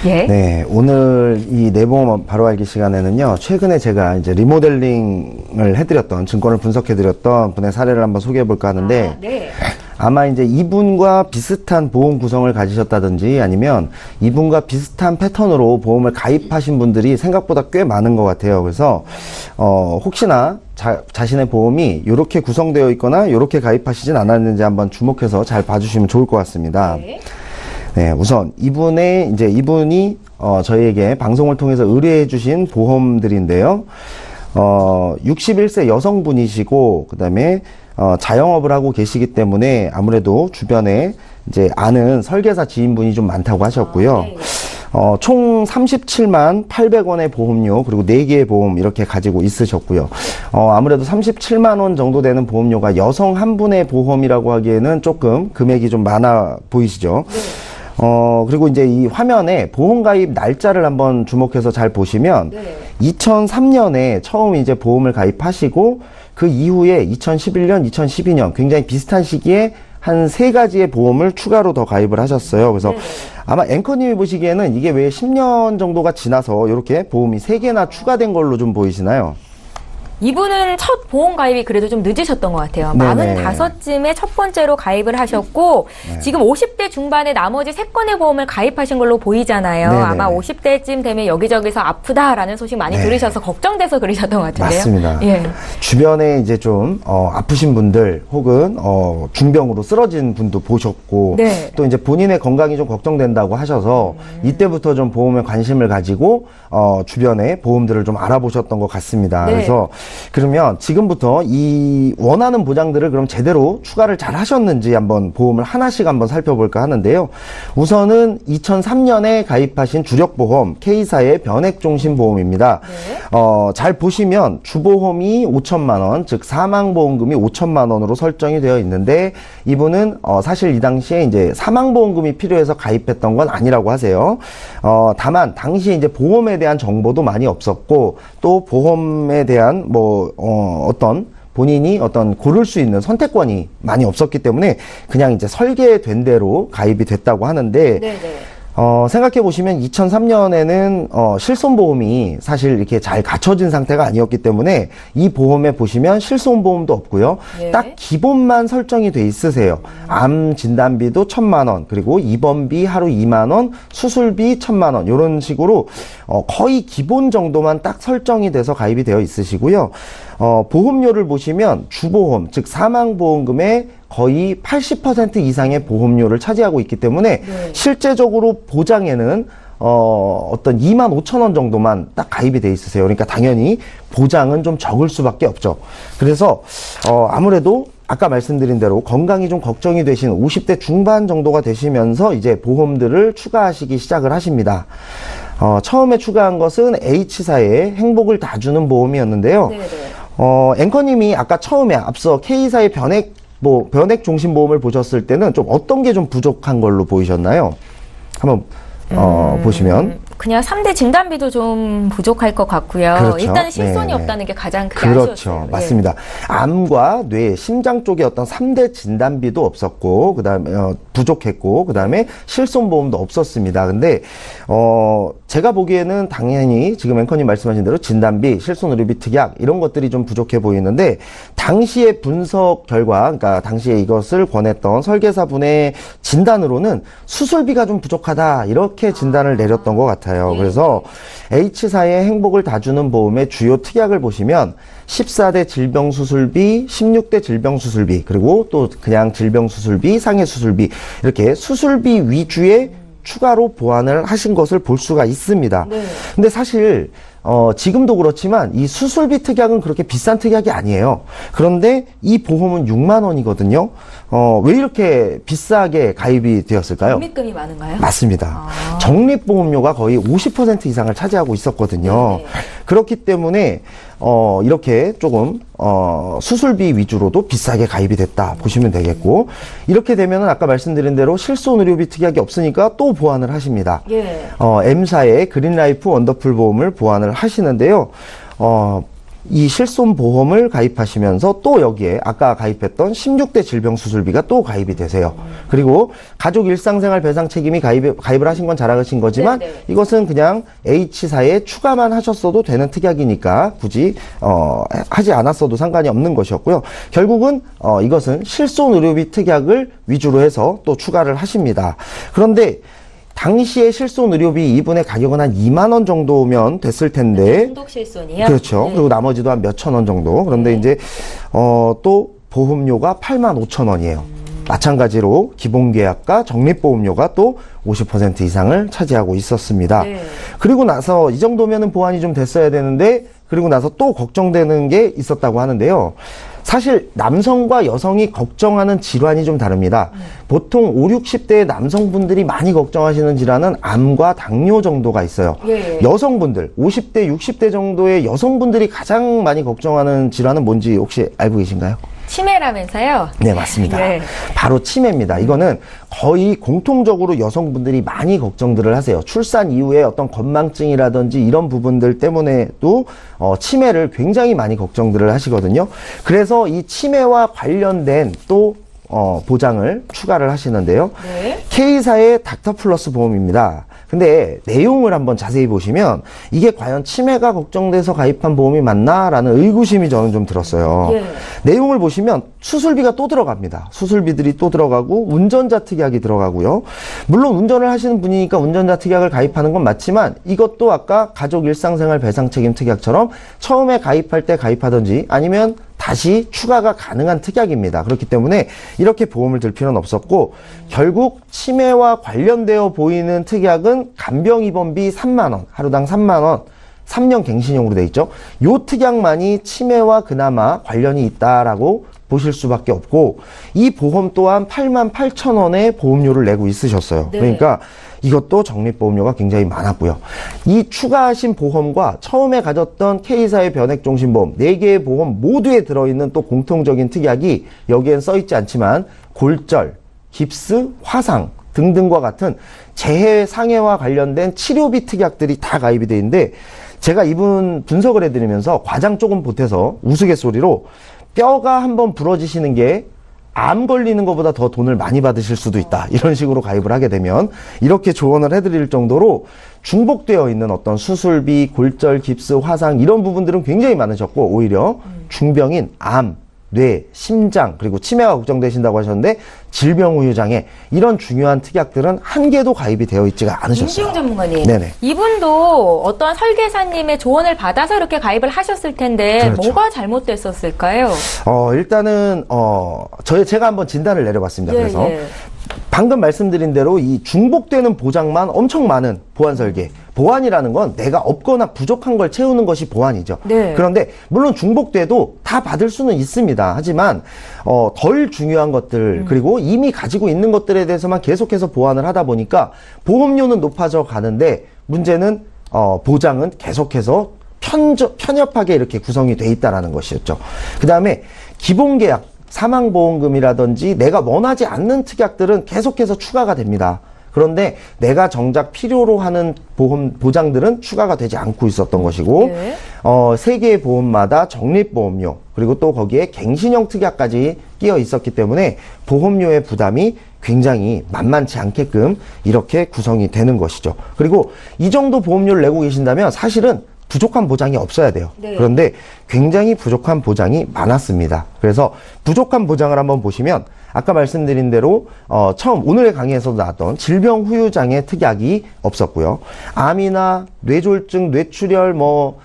예. 네, 오늘 이 내보험 바로 알기 시간에는요, 최근에 제가 이제 리모델링을 해드렸던, 증권을 분석해드렸던 분의 사례를 한번 소개해볼까 하는데, 네. 아마 이제 이분과 비슷한 보험 구성을 가지셨다든지 아니면 이분과 비슷한 패턴으로 보험을 가입하신 분들이 생각보다 꽤 많은 것 같아요. 그래서, 혹시나 자신의 보험이 이렇게 구성되어 있거나 이렇게 가입하시진 않았는지 한번 주목해서 잘 봐주시면 좋을 것 같습니다. 네. 네, 우선 이분이 저희에게 방송을 통해서 의뢰해 주신 보험들인데요. 61세 여성분이시고 그다음에 자영업을 하고 계시기 때문에 아무래도 주변에 이제 아는 설계사 지인분이 좀 많다고 하셨고요. 네. 총 37만 800원의 보험료 그리고 4개의 보험 이렇게 가지고 있으셨고요. 아무래도 37만 원 정도 되는 보험료가 여성 한 분의 보험이라고 하기에는 조금 금액이 좀 많아 보이시죠? 네. 그리고 이제 이 화면에 보험 가입 날짜를 한번 주목해서 잘 보시면 네. 2003년에 처음 이제 보험을 가입하시고 그 이후에 2011년, 2012년 굉장히 비슷한 시기에 한 3가지의 보험을 추가로 더 가입을 하셨어요. 그래서 네네. 아마 앵커님이 보시기에는 이게 왜 10년 정도가 지나서 이렇게 보험이 3개나 추가된 걸로 좀 보이시나요? 이분은 첫 보험 가입이 그래도 좀 늦으셨던 것 같아요. 네네. 45쯤에 첫 번째로 가입을 하셨고 네. 지금 50대 중반에 나머지 3건의 보험을 가입하신 걸로 보이잖아요. 네네네. 아마 50대쯤 되면 여기저기서 아프다라는 소식 많이 네. 들으셔서 걱정돼서 그러셨던 것 같은데요. 맞습니다. 예. 주변에 이제 좀 아프신 분들 혹은 중병으로 쓰러진 분도 보셨고 네. 또 이제 본인의 건강이 좀 걱정된다고 하셔서 이때부터 좀 보험에 관심을 가지고 주변에 보험들을 좀 알아보셨던 것 같습니다. 네. 그래서 그러면 지금부터 이 원하는 보장들을 그럼 제대로 추가를 잘 하셨는지 한번 보험을 하나씩 한번 살펴볼까 하는데요. 우선은 2003년에 가입하신 주력보험 K사의 변액종신보험입니다. 네. 잘 보시면 주보험이 5천만 원, 즉 사망보험금이 5천만 원으로 설정이 되어 있는데 이분은 사실 이 당시에 이제 사망보험금이 필요해서 가입했던 건 아니라고 하세요. 다만 당시에 이제 보험에 대한 정보도 많이 없었고 또 보험에 대한 어떤 본인이 고를 수 있는 선택권이 많이 없었기 때문에 그냥 이제 설계된 대로 가입이 됐다고 하는데 네네. 생각해 보시면 2003년에는 실손보험이 사실 이렇게 잘 갖춰진 상태가 아니었기 때문에 이 보험에 보시면 실손보험도 없고요. 예. 딱 기본만 설정이 돼 있으세요. 암 진단비도 1,000만 원, 그리고 입원비 하루 2만 원, 수술비 1,000만 원 이런 식으로 거의 기본 정도만 딱 설정이 돼서 가입이 되어 있으시고요. 보험료를 보시면 주보험, 즉 사망보험금의 거의 80% 이상의 보험료를 차지하고 있기 때문에 네. 실제적으로 보장에는 어떤 25,000원 정도만 딱 가입이 돼 있으세요. 그러니까 당연히 보장은 좀 적을 수밖에 없죠. 그래서 아무래도 아까 말씀드린 대로 건강이 좀 걱정이 되신 50대 중반 정도가 되시면서 이제 보험들을 추가하시기 시작을 하십니다. 처음에 추가한 것은 H사의 행복을 다 주는 보험이었는데요. 네네. 앵커님이 아까 처음에 앞서 K사의 변액 종신보험을 보셨을 때는 좀 어떤 게 좀 부족한 걸로 보이셨나요? 한번 보시면. 그냥 3대 진단비도 좀 부족할 것 같고요. 그렇죠. 일단 실손이 네. 없다는 게 가장 크게 그렇죠. 아쉬웠어요. 맞습니다. 암과 뇌, 심장 쪽에 어떤 3대 진단비도 없었고, 그 다음에, 부족했고, 그 다음에 실손보험도 없었습니다. 근데, 제가 보기에는 당연히 지금 앵커님 말씀하신 대로 진단비, 실손의료비 특약, 이런 것들이 좀 부족해 보이는데, 당시의 분석 결과, 그러니까 당시에 이것을 권했던 설계사분의 진단으로는 수술비가 좀 부족하다, 이렇게 진단을 내렸던 것 같아요. 그래서 H사의 행복을 다 주는 보험의 주요 특약을 보시면 14대 질병수술비, 16대 질병수술비, 그리고 또 그냥 질병수술비, 상해수술비 이렇게 수술비 위주의 추가로 보완을 하신 것을 볼 수가 있습니다. 네. 근데 사실 지금도 그렇지만 이 수술비 특약은 그렇게 비싼 특약이 아니에요. 그런데 이 보험은 6만 원이거든요. 왜 이렇게 비싸게 가입이 되었을까요? 적립금이 많은가요? 맞습니다. 적립보험료가 거의 50% 이상을 차지하고 있었거든요. 네. 그렇기 때문에 이렇게 조금 수술비 위주로도 비싸게 가입이 됐다 보시면 되겠고, 이렇게 되면은 아까 말씀드린 대로 실손의료비 특약이 없으니까 또 보완을 하십니다. 예. M사의 그린라이프 원더풀 보험을 보완을 하시는데요. 이 실손보험을 가입하시면서 또 여기에 아까 가입했던 16대 질병수술비가 또 가입이 되세요. 그리고 가족 일상생활 배상 책임이 가입을 하신 건 잘하신 거지만 네네. 이것은 그냥 H사에 추가만 하셨어도 되는 특약이니까 굳이 하지 않았어도 상관이 없는 것이었고요. 결국은 이것은 실손의료비 특약을 위주로 해서 또 추가를 하십니다. 그런데 당시에 실손의료비 이분의 가격은 한 2만 원 정도면 됐을 텐데, 중독 실손이요? 그렇죠. 네. 그리고 나머지도 한 몇천 원 정도. 그런데 이제 또 보험료가 8만 5천 원이에요. 마찬가지로 기본계약과 적립보험료가 또 50% 이상을 차지하고 있었습니다. 네. 그리고 나서 이 정도면은 보완이 좀 됐어야 되는데, 그리고 나서 또 걱정되는 게 있었다고 하는데요. 사실 남성과 여성이 걱정하는 질환이 좀 다릅니다. 보통 5, 60대의 남성분들이 많이 걱정하시는 질환은 암과 당뇨 정도가 있어요. 예. 여성분들, 50대, 60대 정도의 여성분들이 가장 많이 걱정하는 질환은 뭔지 혹시 알고 계신가요? 치매라면서요? 네, 맞습니다. 네. 바로 치매입니다. 이거는 거의 공통적으로 여성분들이 많이 걱정들을 하세요. 출산 이후에 어떤 건망증이라든지 이런 부분들 때문에도 치매를 굉장히 많이 걱정들을 하시거든요. 그래서 이 치매와 관련된 또 보장을 추가를 하시는데요. 네. K사의 닥터플러스 보험입니다. 근데 내용을 한번 자세히 보시면 이게 과연 치매가 걱정돼서 가입한 보험이 맞나라는 의구심이 저는 좀 들었어요. 예. 내용을 보시면 수술비가 또 들어갑니다. 수술비들이 또 들어가고 운전자 특약이 들어가고요. 물론 운전을 하시는 분이니까 운전자 특약을 가입하는 건 맞지만 이것도 아까 가족 일상생활 배상 책임 특약처럼 처음에 가입할 때 가입하든지 아니면 다시 추가가 가능한 특약입니다. 그렇기 때문에 이렇게 보험을 들 필요는 없었고 결국 치매와 관련되어 보이는 특약은 간병 입원비 3만 원, 하루당 3만 원, 3년 갱신형으로 돼 있죠. 요 특약만이 치매와 그나마 관련이 있다라고 보실 수밖에 없고 이 보험 또한 88,000원의 보험료를 내고 있으셨어요. 네. 그러니까 이것도 적립보험료가 굉장히 많았고요. 이 추가하신 보험과 처음에 가졌던 K사의 변액종신보험 4개의 보험 모두에 들어있는 또 공통적인 특약이 여기엔 써있지 않지만 골절, 깁스, 화상 등등과 같은 재해 상해와 관련된 치료비 특약들이 다 가입이 되어 있는데 제가 이분 분석을 해드리면서 과장 조금 보태서 우스갯소리로 뼈가 한번 부러지시는 게 암 걸리는 것보다 더 돈을 많이 받으실 수도 있다. 이런 식으로 가입을 하게 되면 이렇게 조언을 해드릴 정도로 중복되어 있는 어떤 수술비, 골절, 깁스, 화상 이런 부분들은 굉장히 많으셨고 오히려 중병인 암, 뇌, 심장 그리고 치매가 걱정되신다고 하셨는데 질병 후유장애 이런 중요한 특약들은 한 개도 가입이 되어 있지가 않으셨어요. 임시용 전문가님. 네네. 이분도 어떤 설계사님의 조언을 받아서 이렇게 가입을 하셨을 텐데 그렇죠. 뭐가 잘못됐었을까요? 일단은 제가 한번 진단을 내려봤습니다. 예, 그래서 예. 방금 말씀드린 대로 이 중복되는 보장만 엄청 많은 보안 설계. 보안이라는 건 내가 없거나 부족한 걸 채우는 것이 보안이죠. 네. 그런데 물론 중복돼도 다 받을 수는 있습니다. 하지만 덜 중요한 것들 그리고 이미 가지고 있는 것들에 대해서만 계속해서 보완을 하다 보니까 보험료는 높아져 가는데 문제는 보장은 계속해서 편협하게 이렇게 구성이 돼 있다라는 것이었죠. 그 다음에 기본계약 사망보험금이라든지 내가 원하지 않는 특약들은 계속해서 추가가 됩니다. 그런데 내가 정작 필요로 하는 보장들은 추가가 되지 않고 있었던 것이고 네. 3개의 보험마다 적립보험료 그리고 또 거기에 갱신형 특약까지 끼어 있었기 때문에 보험료의 부담이 굉장히 만만치 않게끔 이렇게 구성이 되는 것이죠. 그리고 이 정도 보험료를 내고 계신다면 사실은 부족한 보장이 없어야 돼요. 네. 그런데 굉장히 부족한 보장이 많았습니다. 그래서 부족한 보장을 한번 보시면 아까 말씀드린 대로 처음 오늘의 강의에서도 나왔던 질병 후유장애 특약이 없었고요. 암이나 뇌졸중, 뇌출혈,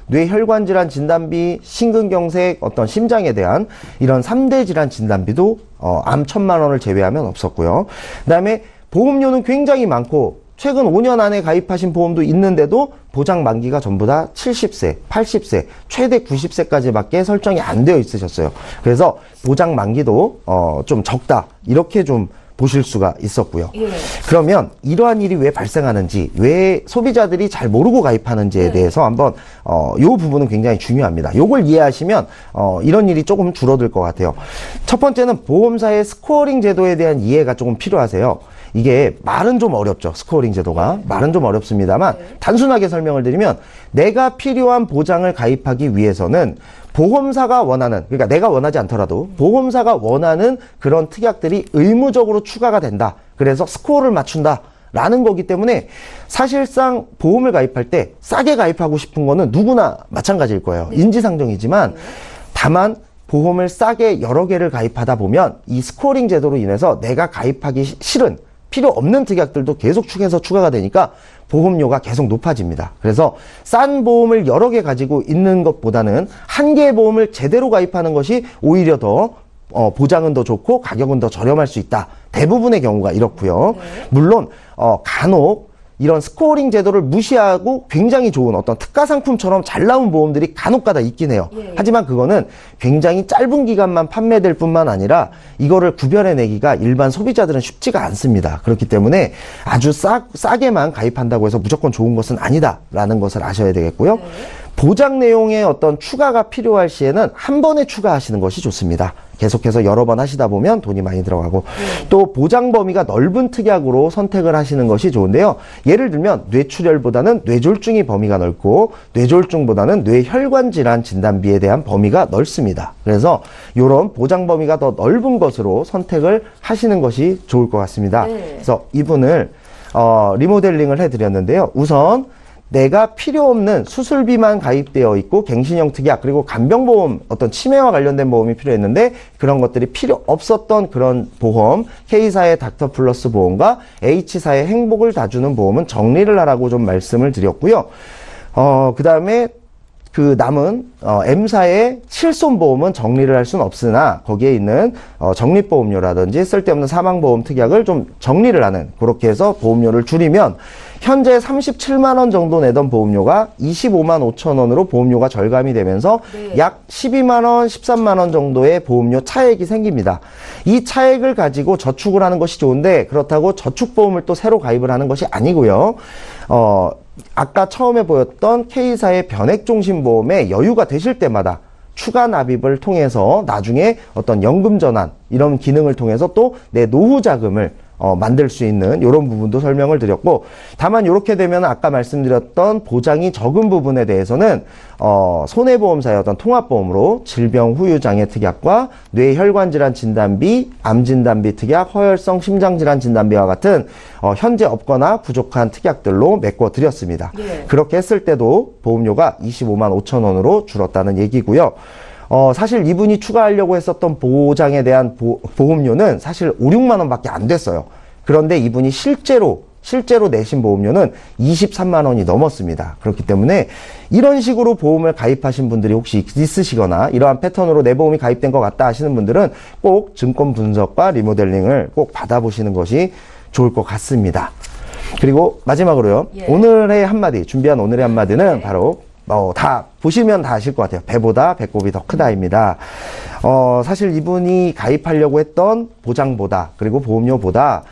뇌혈관 질환 진단비, 심근경색, 어떤 심장에 대한 이런 3대 질환 진단비도 암 1,000만 원을 제외하면 없었고요. 그다음에 보험료는 굉장히 많고 최근 5년 안에 가입하신 보험도 있는데도 보장 만기가 전부 다 70세, 80세, 최대 90세까지밖에 설정이 안 되어 있으셨어요. 그래서 보장 만기도 좀 적다. 이렇게 좀 보실 수가 있었고요. 예. 그러면 이러한 일이 왜 발생하는지, 왜 소비자들이 잘 모르고 가입하는지에 대해서 한번 요 부분은 굉장히 중요합니다. 요걸 이해하시면 이런 일이 조금 줄어들 것 같아요. 첫 번째는 보험사의 스코어링 제도에 대한 이해가 조금 필요하세요. 이게 말은 좀 어렵죠. 스코어링 제도가. 말은 좀 어렵습니다만 단순하게 설명을 드리면 내가 필요한 보장을 가입하기 위해서는 보험사가 원하는, 그러니까 내가 원하지 않더라도 보험사가 원하는 그런 특약들이 의무적으로 추가가 된다. 그래서 스코어를 맞춘다. 라는 거기 때문에 사실상 보험을 가입할 때 싸게 가입하고 싶은 거는 누구나 마찬가지일 거예요. 인지상정이지만 다만 보험을 싸게 여러 개를 가입하다 보면 이 스코어링 제도로 인해서 내가 가입하기 싫은 필요 없는 특약들도 계속 추가가 되니까 보험료가 계속 높아집니다. 그래서 싼 보험을 여러 개 가지고 있는 것보다는 한 개의 보험을 제대로 가입하는 것이 오히려 더 보장은 더 좋고 가격은 더 저렴할 수 있다. 대부분의 경우가 이렇고요. 물론 간혹 이런 스코어링 제도를 무시하고 굉장히 좋은 어떤 특가 상품처럼 잘 나온 보험들이 간혹가다 있긴 해요. 하지만 그거는 굉장히 짧은 기간만 판매될 뿐만 아니라 이거를 구별해내기가 일반 소비자들은 쉽지가 않습니다. 그렇기 때문에 아주 싸게만 가입한다고 해서 무조건 좋은 것은 아니다라는 것을 아셔야 되겠고요. 보장 내용의 어떤 추가가 필요할 시에는 한 번에 추가하시는 것이 좋습니다. 계속해서 여러 번 하시다 보면 돈이 많이 들어가고 또 보장 범위가 넓은 특약으로 선택을 하시는 것이 좋은데요. 예를 들면 뇌출혈보다는 뇌졸중이 범위가 넓고 뇌졸중보다는 뇌혈관 질환 진단비에 대한 범위가 넓습니다. 그래서 이런 보장 범위가 더 넓은 것으로 선택을 하시는 것이 좋을 것 같습니다. 그래서 이분을 리모델링을 해드렸는데요. 우선 내가 필요 없는 수술비만 가입되어 있고 갱신형 특약 그리고 간병보험 어떤 치매와 관련된 보험이 필요했는데 그런 것들이 필요 없었던 그런 보험 K사의 닥터플러스 보험과 H사의 행복을 다 주는 보험은 정리를 하라고 좀 말씀을 드렸고요. 그 다음에 그 남은 M사의 실손보험은 정리를 할 수는 없으나 거기에 있는 적립보험료라든지 쓸데없는 사망보험 특약을 좀 정리를 하는 그렇게 해서 보험료를 줄이면 현재 37만 원 정도 내던 보험료가 25만 5천 원으로 보험료가 절감이 되면서 약 12만 원, 13만 원 정도의 보험료 차액이 생깁니다. 이 차액을 가지고 저축을 하는 것이 좋은데 그렇다고 저축보험을 또 새로 가입을 하는 것이 아니고요. 아까 처음에 보였던 K사의 변액종신보험에 여유가 되실 때마다 추가 납입을 통해서 나중에 어떤 연금 전환 이런 기능을 통해서 또 내 노후 자금을 만들 수 있는 이런 부분도 설명을 드렸고 다만 이렇게 되면 아까 말씀드렸던 보장이 적은 부분에 대해서는 손해보험사의 어떤 통합보험으로 질병 후유장애 특약과 뇌혈관 질환 진단비, 암 진단비 특약, 허혈성 심장질환 진단비와 같은 현재 없거나 부족한 특약들로 메꿔 드렸습니다. 그렇게 했을 때도 보험료가 25만 5천 원으로 줄었다는 얘기고요. 사실 이분이 추가하려고 했었던 보장에 대한 보험료는 사실 5, 6만 원밖에 안 됐어요. 그런데 이분이 실제로 내신 보험료는 23만 원이 넘었습니다. 그렇기 때문에 이런 식으로 보험을 가입하신 분들이 혹시 있으시거나 이러한 패턴으로 내 보험이 가입된 것 같다 하시는 분들은 꼭 증권 분석과 리모델링을 꼭 받아보시는 것이 좋을 것 같습니다. 그리고 마지막으로요. 오늘의 한마디, 준비한 오늘의 한마디는 바로 다 보시면 다 아실 것 같아요. 배보다 배꼽이 더 크다입니다. 사실 이분이 가입하려고 했던 보장보다 그리고 보험료보다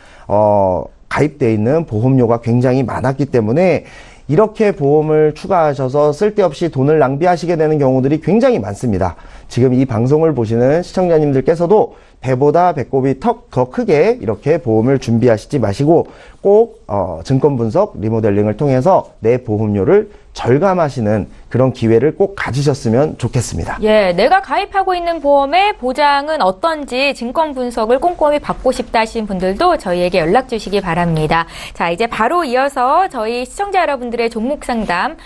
가입되어 있는 보험료가 굉장히 많았기 때문에 이렇게 보험을 추가하셔서 쓸데없이 돈을 낭비하시게 되는 경우들이 굉장히 많습니다. 지금 이 방송을 보시는 시청자님들께서도 배보다 배꼽이 더 크게 이렇게 보험을 준비하시지 마시고 꼭 증권 분석 리모델링을 통해서 내 보험료를 절감하시는 그런 기회를 꼭 가지셨으면 좋겠습니다. 예, 내가 가입하고 있는 보험의 보장은 어떤지 증권 분석을 꼼꼼히 받고 싶다 하신 분들도 저희에게 연락 주시기 바랍니다. 자, 이제 바로 이어서 저희 시청자 여러분들의 종목 상담,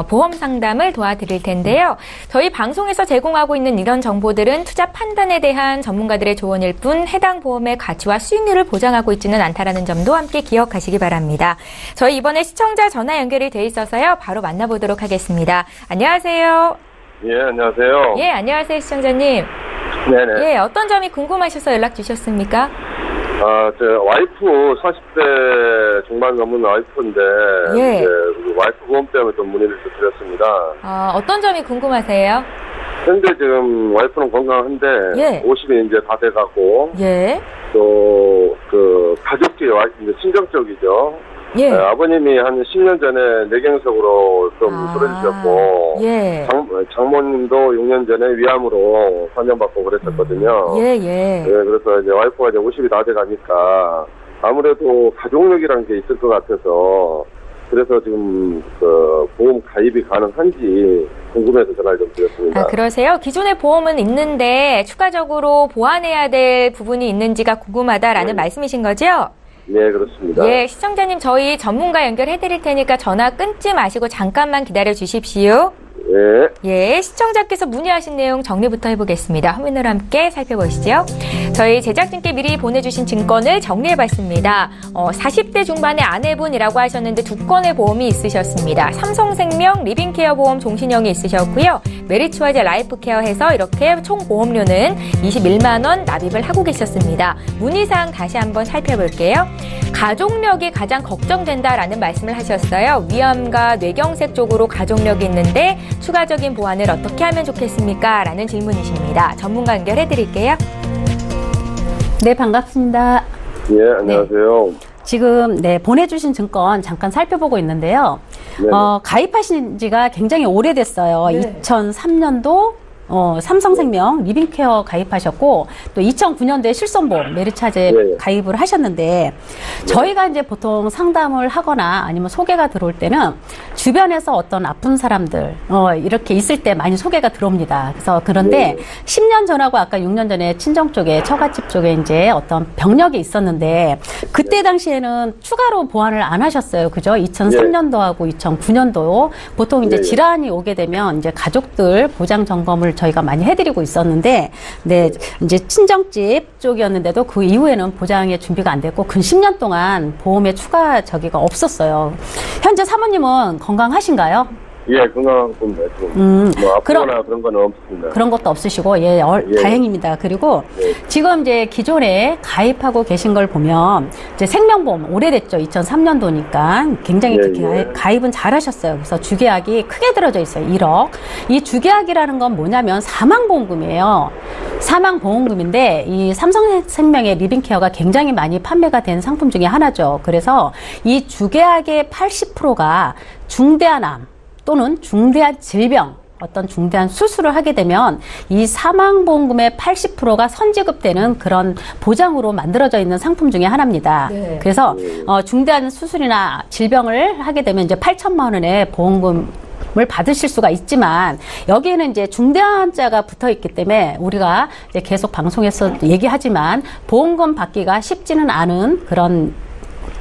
보험 상담을 도와드릴 텐데요. 저희 방송에서 제공하고 있는 이런 정보들은 투자 판단에 대한 전문가들의 조언일 뿐 해당 보험의 가치와 수익률을 보장하고 있지는 않다라는 점도 함께 기억하시기 바랍니다. 저희 이번에 시청자 전화 연결이 돼 있어서요. 바로 만나보도록 하겠습니다. 안녕하세요. 예, 안녕하세요. 예, 안녕하세요, 시청자님. 네네. 예, 어떤 점이 궁금하셔서 연락 주셨습니까? 저 와이프 40대 중반 넘은 와이프인데, 예. 이제 와이프 보험 때문에 좀 문의를 좀 드렸습니다. 어떤 점이 궁금하세요? 현재 지금 와이프는 건강한데, 예. 50이 이제 다 돼가고, 예. 또, 가족끼리 이제 친정적이죠. 예. 아버님이 한 10년 전에 뇌경색으로 좀 쓰러지셨고, 예. 장모님도 6년 전에 위암으로 판정받고 그랬었거든요. 예. 그래서 이제 와이프가 이제 50이 다 돼가니까 아무래도 가족력이라는 게 있을 것 같아서 그래서 지금 보험 가입이 가능한지 궁금해서 전화를 좀 드렸습니다. 그러세요? 기존의 보험은 있는데 추가적으로 보완해야 될 부분이 있는지가 궁금하다라는 말씀이신 거죠? 네, 그렇습니다. 예, 시청자님 저희 전문가 연결해 드릴 테니까 전화 끊지 마시고 잠깐만 기다려 주십시오. 예. 예, 시청자께서 문의하신 내용 정리부터 해보겠습니다. 화면으로 함께 살펴보시죠. 저희 제작진께 미리 보내주신 증권을 정리해봤습니다. 40대 중반의 아내분이라고 하셨는데 두 건의 보험이 있으셨습니다. 삼성생명 리빙케어 보험 종신형이 있으셨고요. 메리츠와제 라이프케어 해서 이렇게 총 보험료는 21만 원 납입을 하고 계셨습니다. 문의사항 다시 한번 살펴볼게요. 가족력이 가장 걱정된다라는 말씀을 하셨어요. 위암과 뇌경색 쪽으로 가족력이 있는데 추가적인 보완을 어떻게 하면 좋겠습니까? 라는 질문이십니다. 전문가 연결해 드릴게요. 네, 반갑습니다. 예, 안녕하세요. 지금 네, 보내주신 증권 잠깐 살펴보고 있는데요. 네네. 가입하신 지가 굉장히 오래됐어요. 2003년도 삼성생명 리빙케어 가입하셨고 또 2009년도에 실손보험 메리차제 네. 가입을 하셨는데 저희가 이제 보통 상담을 하거나 아니면 소개가 들어올 때는 주변에서 어떤 아픈 사람들 이렇게 있을 때 많이 소개가 들어옵니다. 그래서 그런데 네. 10년 전하고 아까 6년 전에 친정 쪽에 처갓집 쪽에 이제 어떤 병력이 있었는데 그때 당시에는 추가로 보완을 안 하셨어요. 그죠? 2003년도하고 2009년도 보통 이제 네. 질환이 오게 되면 이제 가족들 보장 점검을 저희가 많이 해드리고 있었는데, 네, 이제 친정집 쪽이었는데도 그 이후에는 보장의 준비가 안 됐고, 근 10년 동안 보험에 추가 저기가 없었어요. 현재 사모님은 건강하신가요? 예, 건강한 겁니다. 지금 뭐 아프거나 그런 건 없습니다. 그런 것도 없으시고, 예, 예. 다행입니다. 그리고 예. 지금 이제 기존에 가입하고 계신 걸 보면, 이제 생명보험 오래됐죠. 2003년도니까. 굉장히 예, 예. 가입은 잘 하셨어요. 그래서 주계약이 크게 들어져 있어요. 1억. 이 주계약이라는 건 뭐냐면 사망보험금이에요. 사망보험금인데, 이 삼성생명의 리빙케어가 굉장히 많이 판매가 된 상품 중에 하나죠. 그래서 이 주계약의 80%가 중대한 암, 또는 중대한 질병, 어떤 중대한 수술을 하게 되면 이 사망보험금의 80%가 선지급되는 그런 보장으로 만들어져 있는 상품 중에 하나입니다. 네. 그래서 중대한 수술이나 질병을 하게 되면 이제 8천만 원의 보험금 을 받으실 수가 있지만 여기에는 이제 중대한 자가 붙어 있기 때문에 우리가 이제 계속 방송에서 얘기하지만 보험금 받기가 쉽지는 않은 그런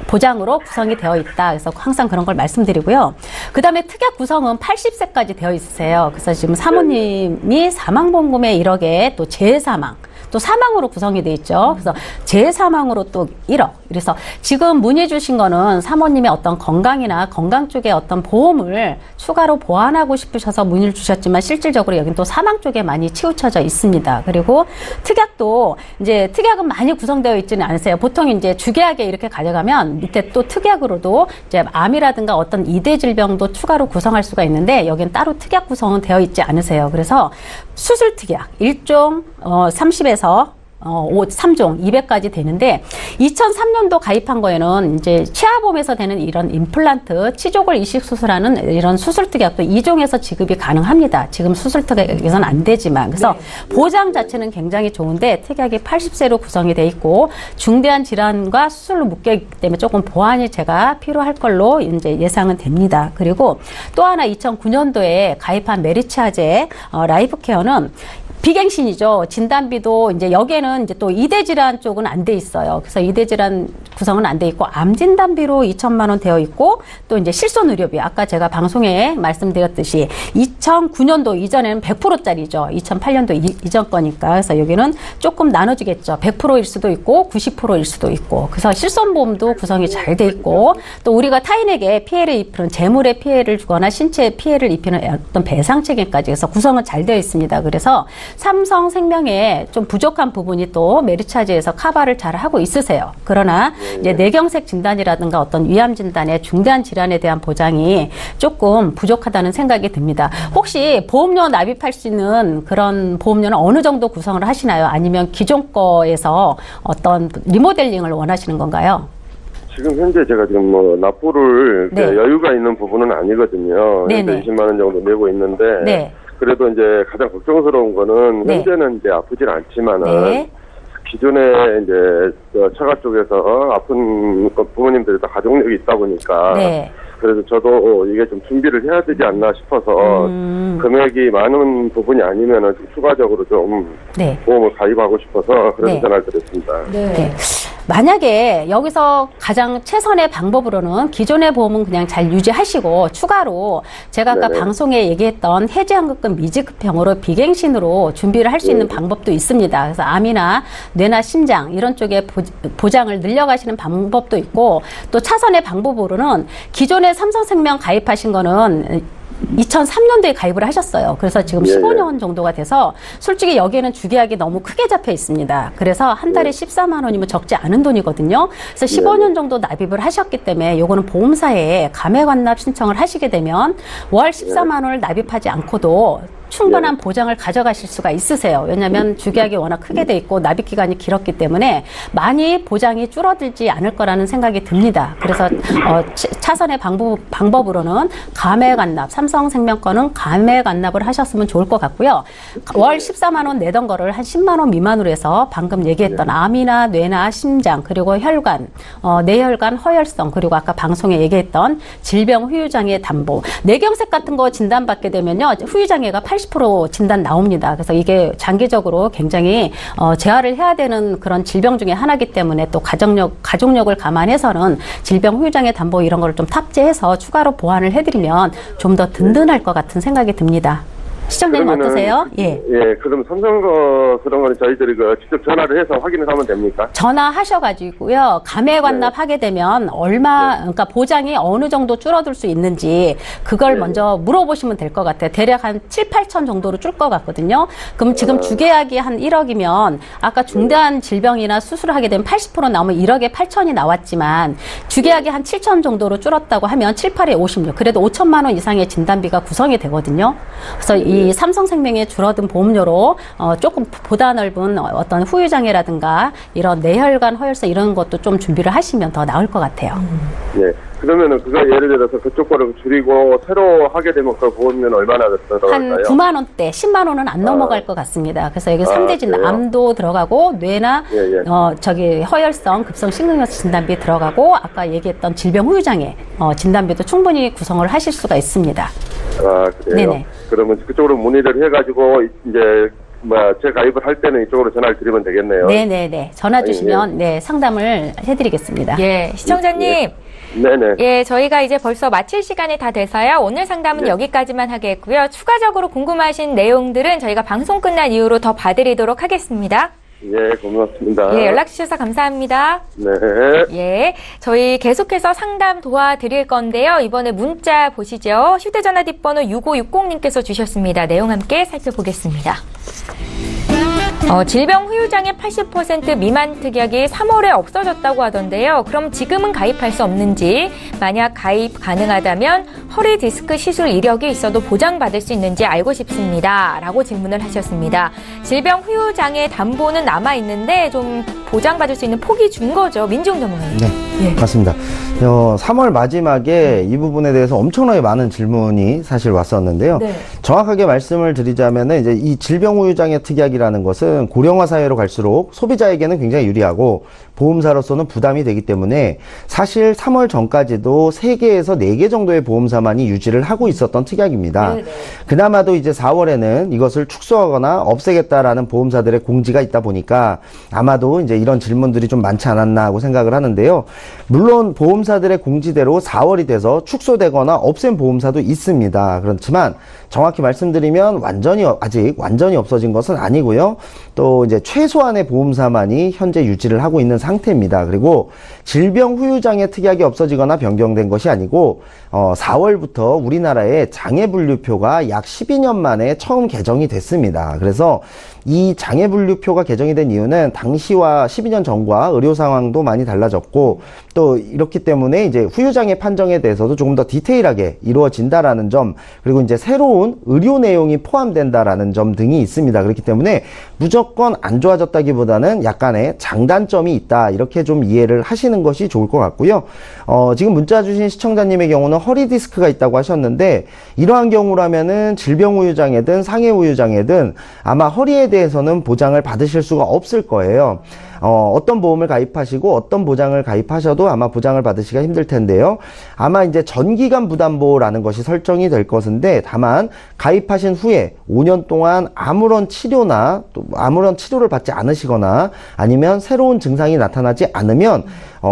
보장으로 구성이 되어 있다. 그래서 항상 그런 걸 말씀드리고요. 그 다음에 특약 구성은 80세까지 되어 있으세요. 그래서 지금 사모님이 사망보험금의 1억에 또 재사망, 또 사망으로 구성이 돼 있죠. 그래서 재사망으로 또 1억. 그래서 지금 문의 주신 거는 사모님의 어떤 건강이나 건강 쪽에 어떤 보험을 추가로 보완하고 싶으셔서 문의를 주셨지만 실질적으로 여긴 또 사망 쪽에 많이 치우쳐져 있습니다. 그리고 특약도 이제 특약은 많이 구성되어 있지는 않으세요. 보통 이제 주계약에 이렇게 가져가면 밑에 또 특약으로도 이제 암이라든가 어떤 이대 질병도 추가로 구성할 수가 있는데 여기는 따로 특약 구성은 되어 있지 않으세요. 그래서 수술 특약 1종 30에서 3종 200까지 되는데 2003년도 가입한 거에는 이제 치아보험에서 되는 이런 임플란트 치조골 이식 수술하는 이런 수술 특약도 2종에서 지급이 가능합니다. 지금 수술 특약에서는 안 되지만 그래서 보장 자체는 굉장히 좋은데 특약이 80세로 구성이 돼 있고 중대한 질환과 수술로 묶여 있기 때문에 조금 보완이 제가 필요할 걸로 이제 예상은 됩니다. 그리고 또 하나 2009년도에 가입한 메리차제 라이프케어는 비갱신이죠. 진단비도 이제 여기에는 이제 또 이대 질환 쪽은 안 돼 있어요. 그래서 이대 질환 구성은 안 돼 있고 암 진단비로 2천만 원 되어 있고 또 이제 실손 의료비 아까 제가 방송에 말씀드렸듯이 2009년도 이전에는 100%짜리죠. 2008년도 이전 거니까. 그래서 여기는 조금 나눠지겠죠. 100%일 수도 있고 90%일 수도 있고. 그래서 실손보험도 구성이 잘 돼 있고 또 우리가 타인에게 피해를 입히는 재물에 피해를 주거나 신체에 피해를 입히는 어떤 배상 책임까지 해서 구성은 잘 되어 있습니다. 그래서 삼성생명에 좀 부족한 부분이 또 메리차지에서 커버를 잘 하고 있으세요. 그러나 이제 뇌경색 진단이라든가 어떤 위암 진단의 중대한 질환에 대한 보장이 조금 부족하다는 생각이 듭니다. 혹시 보험료 납입할 수 있는 그런 보험료는 어느 정도 구성을 하시나요? 아니면 기존 거에서 어떤 리모델링을 원하시는 건가요? 지금 현재 제가 지금 뭐 납부를 네. 여유가 있는 부분은 아니거든요. 네네. 현재 20만 원 정도 내고 있는데 네. 그래도 이제 가장 걱정스러운 거는 네. 현재는 이제 아프질 않지만은 네. 기존에 이제 처가 쪽에서 아픈 부모님들이 다 가족력이 있다 보니까 네. 그래서 저도 이게 좀 준비를 해야 되지 않나 싶어서 금액이 많은 부분이 아니면은 좀 추가적으로 좀 네. 보험을 가입하고 싶어서 그래서 네. 전화를 드렸습니다. 네. 만약에 여기서 가장 최선의 방법으로는 기존의 보험은 그냥 잘 유지하시고 추가로 제가 아까 네네. 방송에 얘기했던 해지환급금 미지급형으로 비갱신으로 준비를 할 수 있는 방법도 있습니다. 그래서 암이나 뇌나 심장 이런 쪽에 보장을 늘려가시는 방법도 있고 또 차선의 방법으로는 기존에 삼성생명 가입하신 거는 2003년도에 가입을 하셨어요. 그래서 지금 예. 15년 정도가 돼서 솔직히 여기에는 주계약이 너무 크게 잡혀 있습니다. 그래서 한 달에 14만 원이면 적지 않은 돈이거든요. 그래서 15년 정도 납입을 하셨기 때문에 요거는 보험사에 감액완납 신청을 하시게 되면 월 14만 원을 납입하지 않고도 충분한 보장을 가져가실 수가 있으세요. 왜냐하면 주계약이 워낙 크게 돼 있고 납입 기간이 길었기 때문에 많이 보장이 줄어들지 않을 거라는 생각이 듭니다. 그래서 차선의 방법으로는 감액완납, 삼성생명권은 감액완납을 하셨으면 좋을 것 같고요. 월 14만 원 내던 거를 한 10만 원 미만으로 해서 방금 얘기했던 암이나 뇌나 심장 그리고 혈관, 뇌혈관 허혈성 그리고 아까 방송에 얘기했던 질병 후유장애 담보, 뇌경색 같은 거 진단받게 되면요 후유장애가 80% 진단 나옵니다. 그래서 이게 장기적으로 굉장히 재활을 해야 되는 그런 질병 중에 하나이기 때문에 또 가족력을 감안해서는 질병 후유장애 담보 이런 거를 좀 탑재해서 추가로 보완을 해드리면 좀 더 든든할 것 같은 생각이 듭니다. 시청자님 어떠세요? 예. 예, 그럼 삼성 그런 거는 저희들이 직접 전화를 해서 확인을 하면 됩니까? 전화하셔가지고요. 감액완납 하게 되면 그러니까 보장이 어느 정도 줄어들 수 있는지 그걸 먼저 물어보시면 될 것 같아요. 대략 한 7, 8천 정도로 줄 것 같거든요. 그럼 지금 주계약이 한 1억이면 아까 중대한 질병이나 수술을 하게 되면 80% 나오면 1억에 8천이 나왔지만 주계약이 한 7천 정도로 줄었다고 하면 7, 8에 56. 그래도 5천만 원 이상의 진단비가 구성이 되거든요. 그래서 이 삼성생명의 줄어든 보험료로 조금 보다 넓은 어떤 후유장애라든가 이런 뇌혈관 허혈성 이런 것도 좀 준비를 하시면 더 나을 것 같아요. 예. 그러면은 그거 예를 들어서 그쪽 거를 줄이고 새로 하게 되면 그 보험료는 얼마나 들어갈까요? 한 9만 원대, 10만 원은 안 넘어갈 것 같습니다. 그래서 여기 3대 진단, 그래요? 암도 들어가고 뇌나 예. 허혈성, 급성 심근경색 진단비 들어가고 아까 얘기했던 질병 후유장애 진단비도 충분히 구성을 하실 수가 있습니다. 아, 그래요? 네네. 그러면 그쪽으로 문의를 해가지고 이제 재가입을 할 때는 이쪽으로 전화를 드리면 되겠네요. 네네네. 전화 주시면 네 상담을 해드리겠습니다. 예, 시청자님. 네네. 예, 저희가 이제 벌써 마칠 시간이 다 돼서요. 오늘 상담은 네. 여기까지만 하겠고요. 추가적으로 궁금하신 내용들은 저희가 방송 끝난 이후로 더 봐드리도록 하겠습니다. 예, 고맙습니다. 예, 연락 주셔서 감사합니다. 네. 예, 저희 계속해서 상담 도와드릴 건데요. 이번에 문자 보시죠. 휴대전화 뒷번호 6560님께서 주셨습니다. 내용 함께 살펴보겠습니다. 질병 후유장애 80% 미만 특약이 3월에 없어졌다고 하던데요. 그럼 지금은 가입할 수 없는지, 만약 가입 가능하다면 허리 디스크 시술 이력이 있어도 보장받을 수 있는지 알고 싶습니다. 라고 질문을 하셨습니다. 질병 후유장애 담보는 남아있는데 좀 보장받을 수 있는 폭이 준 거죠. 민지웅 전문가님. 네, 예. 맞습니다. 3월 마지막에 이 부분에 대해서 엄청나게 많은 질문이 사실 왔었는데요. 네. 정확하게 말씀을 드리자면은 이제 이 질병 후유장애 특약이라는 것은 고령화 사회로 갈수록 소비자에게는 굉장히 유리하고 보험사로서는 부담이 되기 때문에 사실 3월 전까지도 3개에서 4개 정도의 보험사만이 유지를 하고 있었던 특약입니다. 네네. 그나마도 이제 4월에는 이것을 축소하거나 없애겠다라는 보험사들의 공지가 있다 보니까 아마도 이제 이런 질문들이 좀 많지 않았나 하고 생각을 하는데요. 물론 보험사들의 공지대로 4월이 돼서 축소되거나 없앤 보험사도 있습니다. 그렇지만 정확히 말씀드리면 아직 완전히 없어진 것은 아니고요. 또 이제 최소한의 보험사만이 현재 유지를 하고 있는 상태입니다. 그리고 질병 후유장애 특약이 없어지거나 변경된 것이 아니고 4월부터 우리나라에 장애분류표가 약 12년 만에 처음 개정이 됐습니다. 그래서 이 장애분류표가 개정이 된 이유는 당시와 12년 전과 의료 상황도 많이 달라졌고 또 이렇기 때문에 이제 후유장애 판정에 대해서도 조금 더 디테일하게 이루어진다라는 점, 그리고 이제 새로운 의료 내용이 포함된다라는 점 등이 있습니다. 그렇기 때문에 무조건 안 좋아졌다기보다는 약간의 장단점이 있다, 이렇게 좀 이해를 하시는 것이 좋을 것 같고요. 지금 문자 주신 시청자님의 경우는 허리 디스크가 있다고 하셨는데 이러한 경우라면은 질병 후유장애든 상해 후유장애든 아마 허리에 대해서는 보장을 받으실 수가 없을 거예요. 어떤 보험을 가입하시고 어떤 보장을 가입하셔도 아마 보장을 받으시기가 힘들 텐데요. 아마 이제 전기간 부담보라는 것이 설정이 될 것인데, 다만 가입하신 후에 5년 동안 아무런 치료나 또 아무런 치료를 받지 않으시거나 아니면 새로운 증상이 나타나지 않으면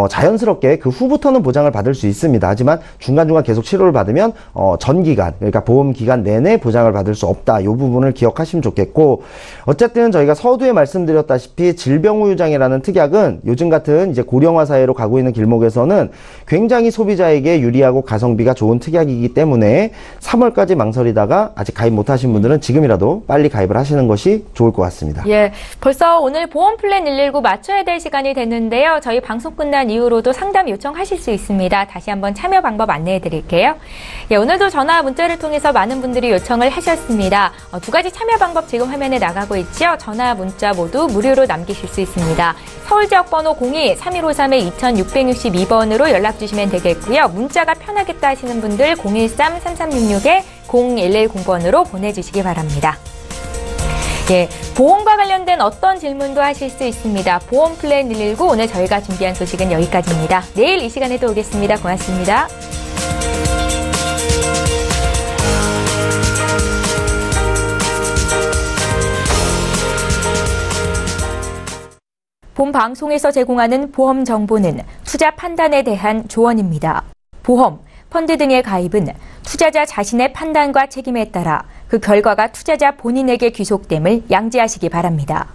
자연스럽게 그 후부터는 보장을 받을 수 있습니다. 하지만 중간중간 계속 치료를 받으면 전기간, 그러니까 보험 기간 내내 보장을 받을 수 없다. 이 부분을 기억하시면 좋겠고, 어쨌든 저희가 서두에 말씀드렸다시피 질병 후유장애 보장이라는 특약은 요즘 같은 이제 고령화 사회로 가고 있는 길목에서는 굉장히 소비자에게 유리하고 가성비가 좋은 특약이기 때문에 3월까지 망설이다가 아직 가입 못하신 분들은 지금이라도 빨리 가입을 하시는 것이 좋을 것 같습니다. 예, 벌써 오늘 보험 플랜 119 맞춰야 될 시간이 됐는데요. 저희 방송 끝난 이후로도 상담 요청하실 수 있습니다. 다시 한번 참여 방법 안내해 드릴게요. 예, 오늘도 전화 문자를 통해서 많은 분들이 요청을 하셨습니다. 두 가지 참여 방법 지금 화면에 나가고 있죠. 전화 문자 모두 무료로 남기실 수 있습니다. 서울 지역 번호 02-3153-2662번으로 연락 주시면 되겠고요. 문자가 편하겠다 하시는 분들 013-3366-0110번으로 보내주시기 바랍니다. 예, 보험과 관련된 어떤 질문도 하실 수 있습니다. 보험 플랜 119 오늘 저희가 준비한 소식은 여기까지입니다. 내일 이 시간에 또 오겠습니다. 고맙습니다. 본 방송에서 제공하는 보험 정보는 투자 판단에 대한 조언입니다. 보험, 펀드 등의 가입은 투자자 자신의 판단과 책임에 따라 그 결과가 투자자 본인에게 귀속됨을 양지하시기 바랍니다.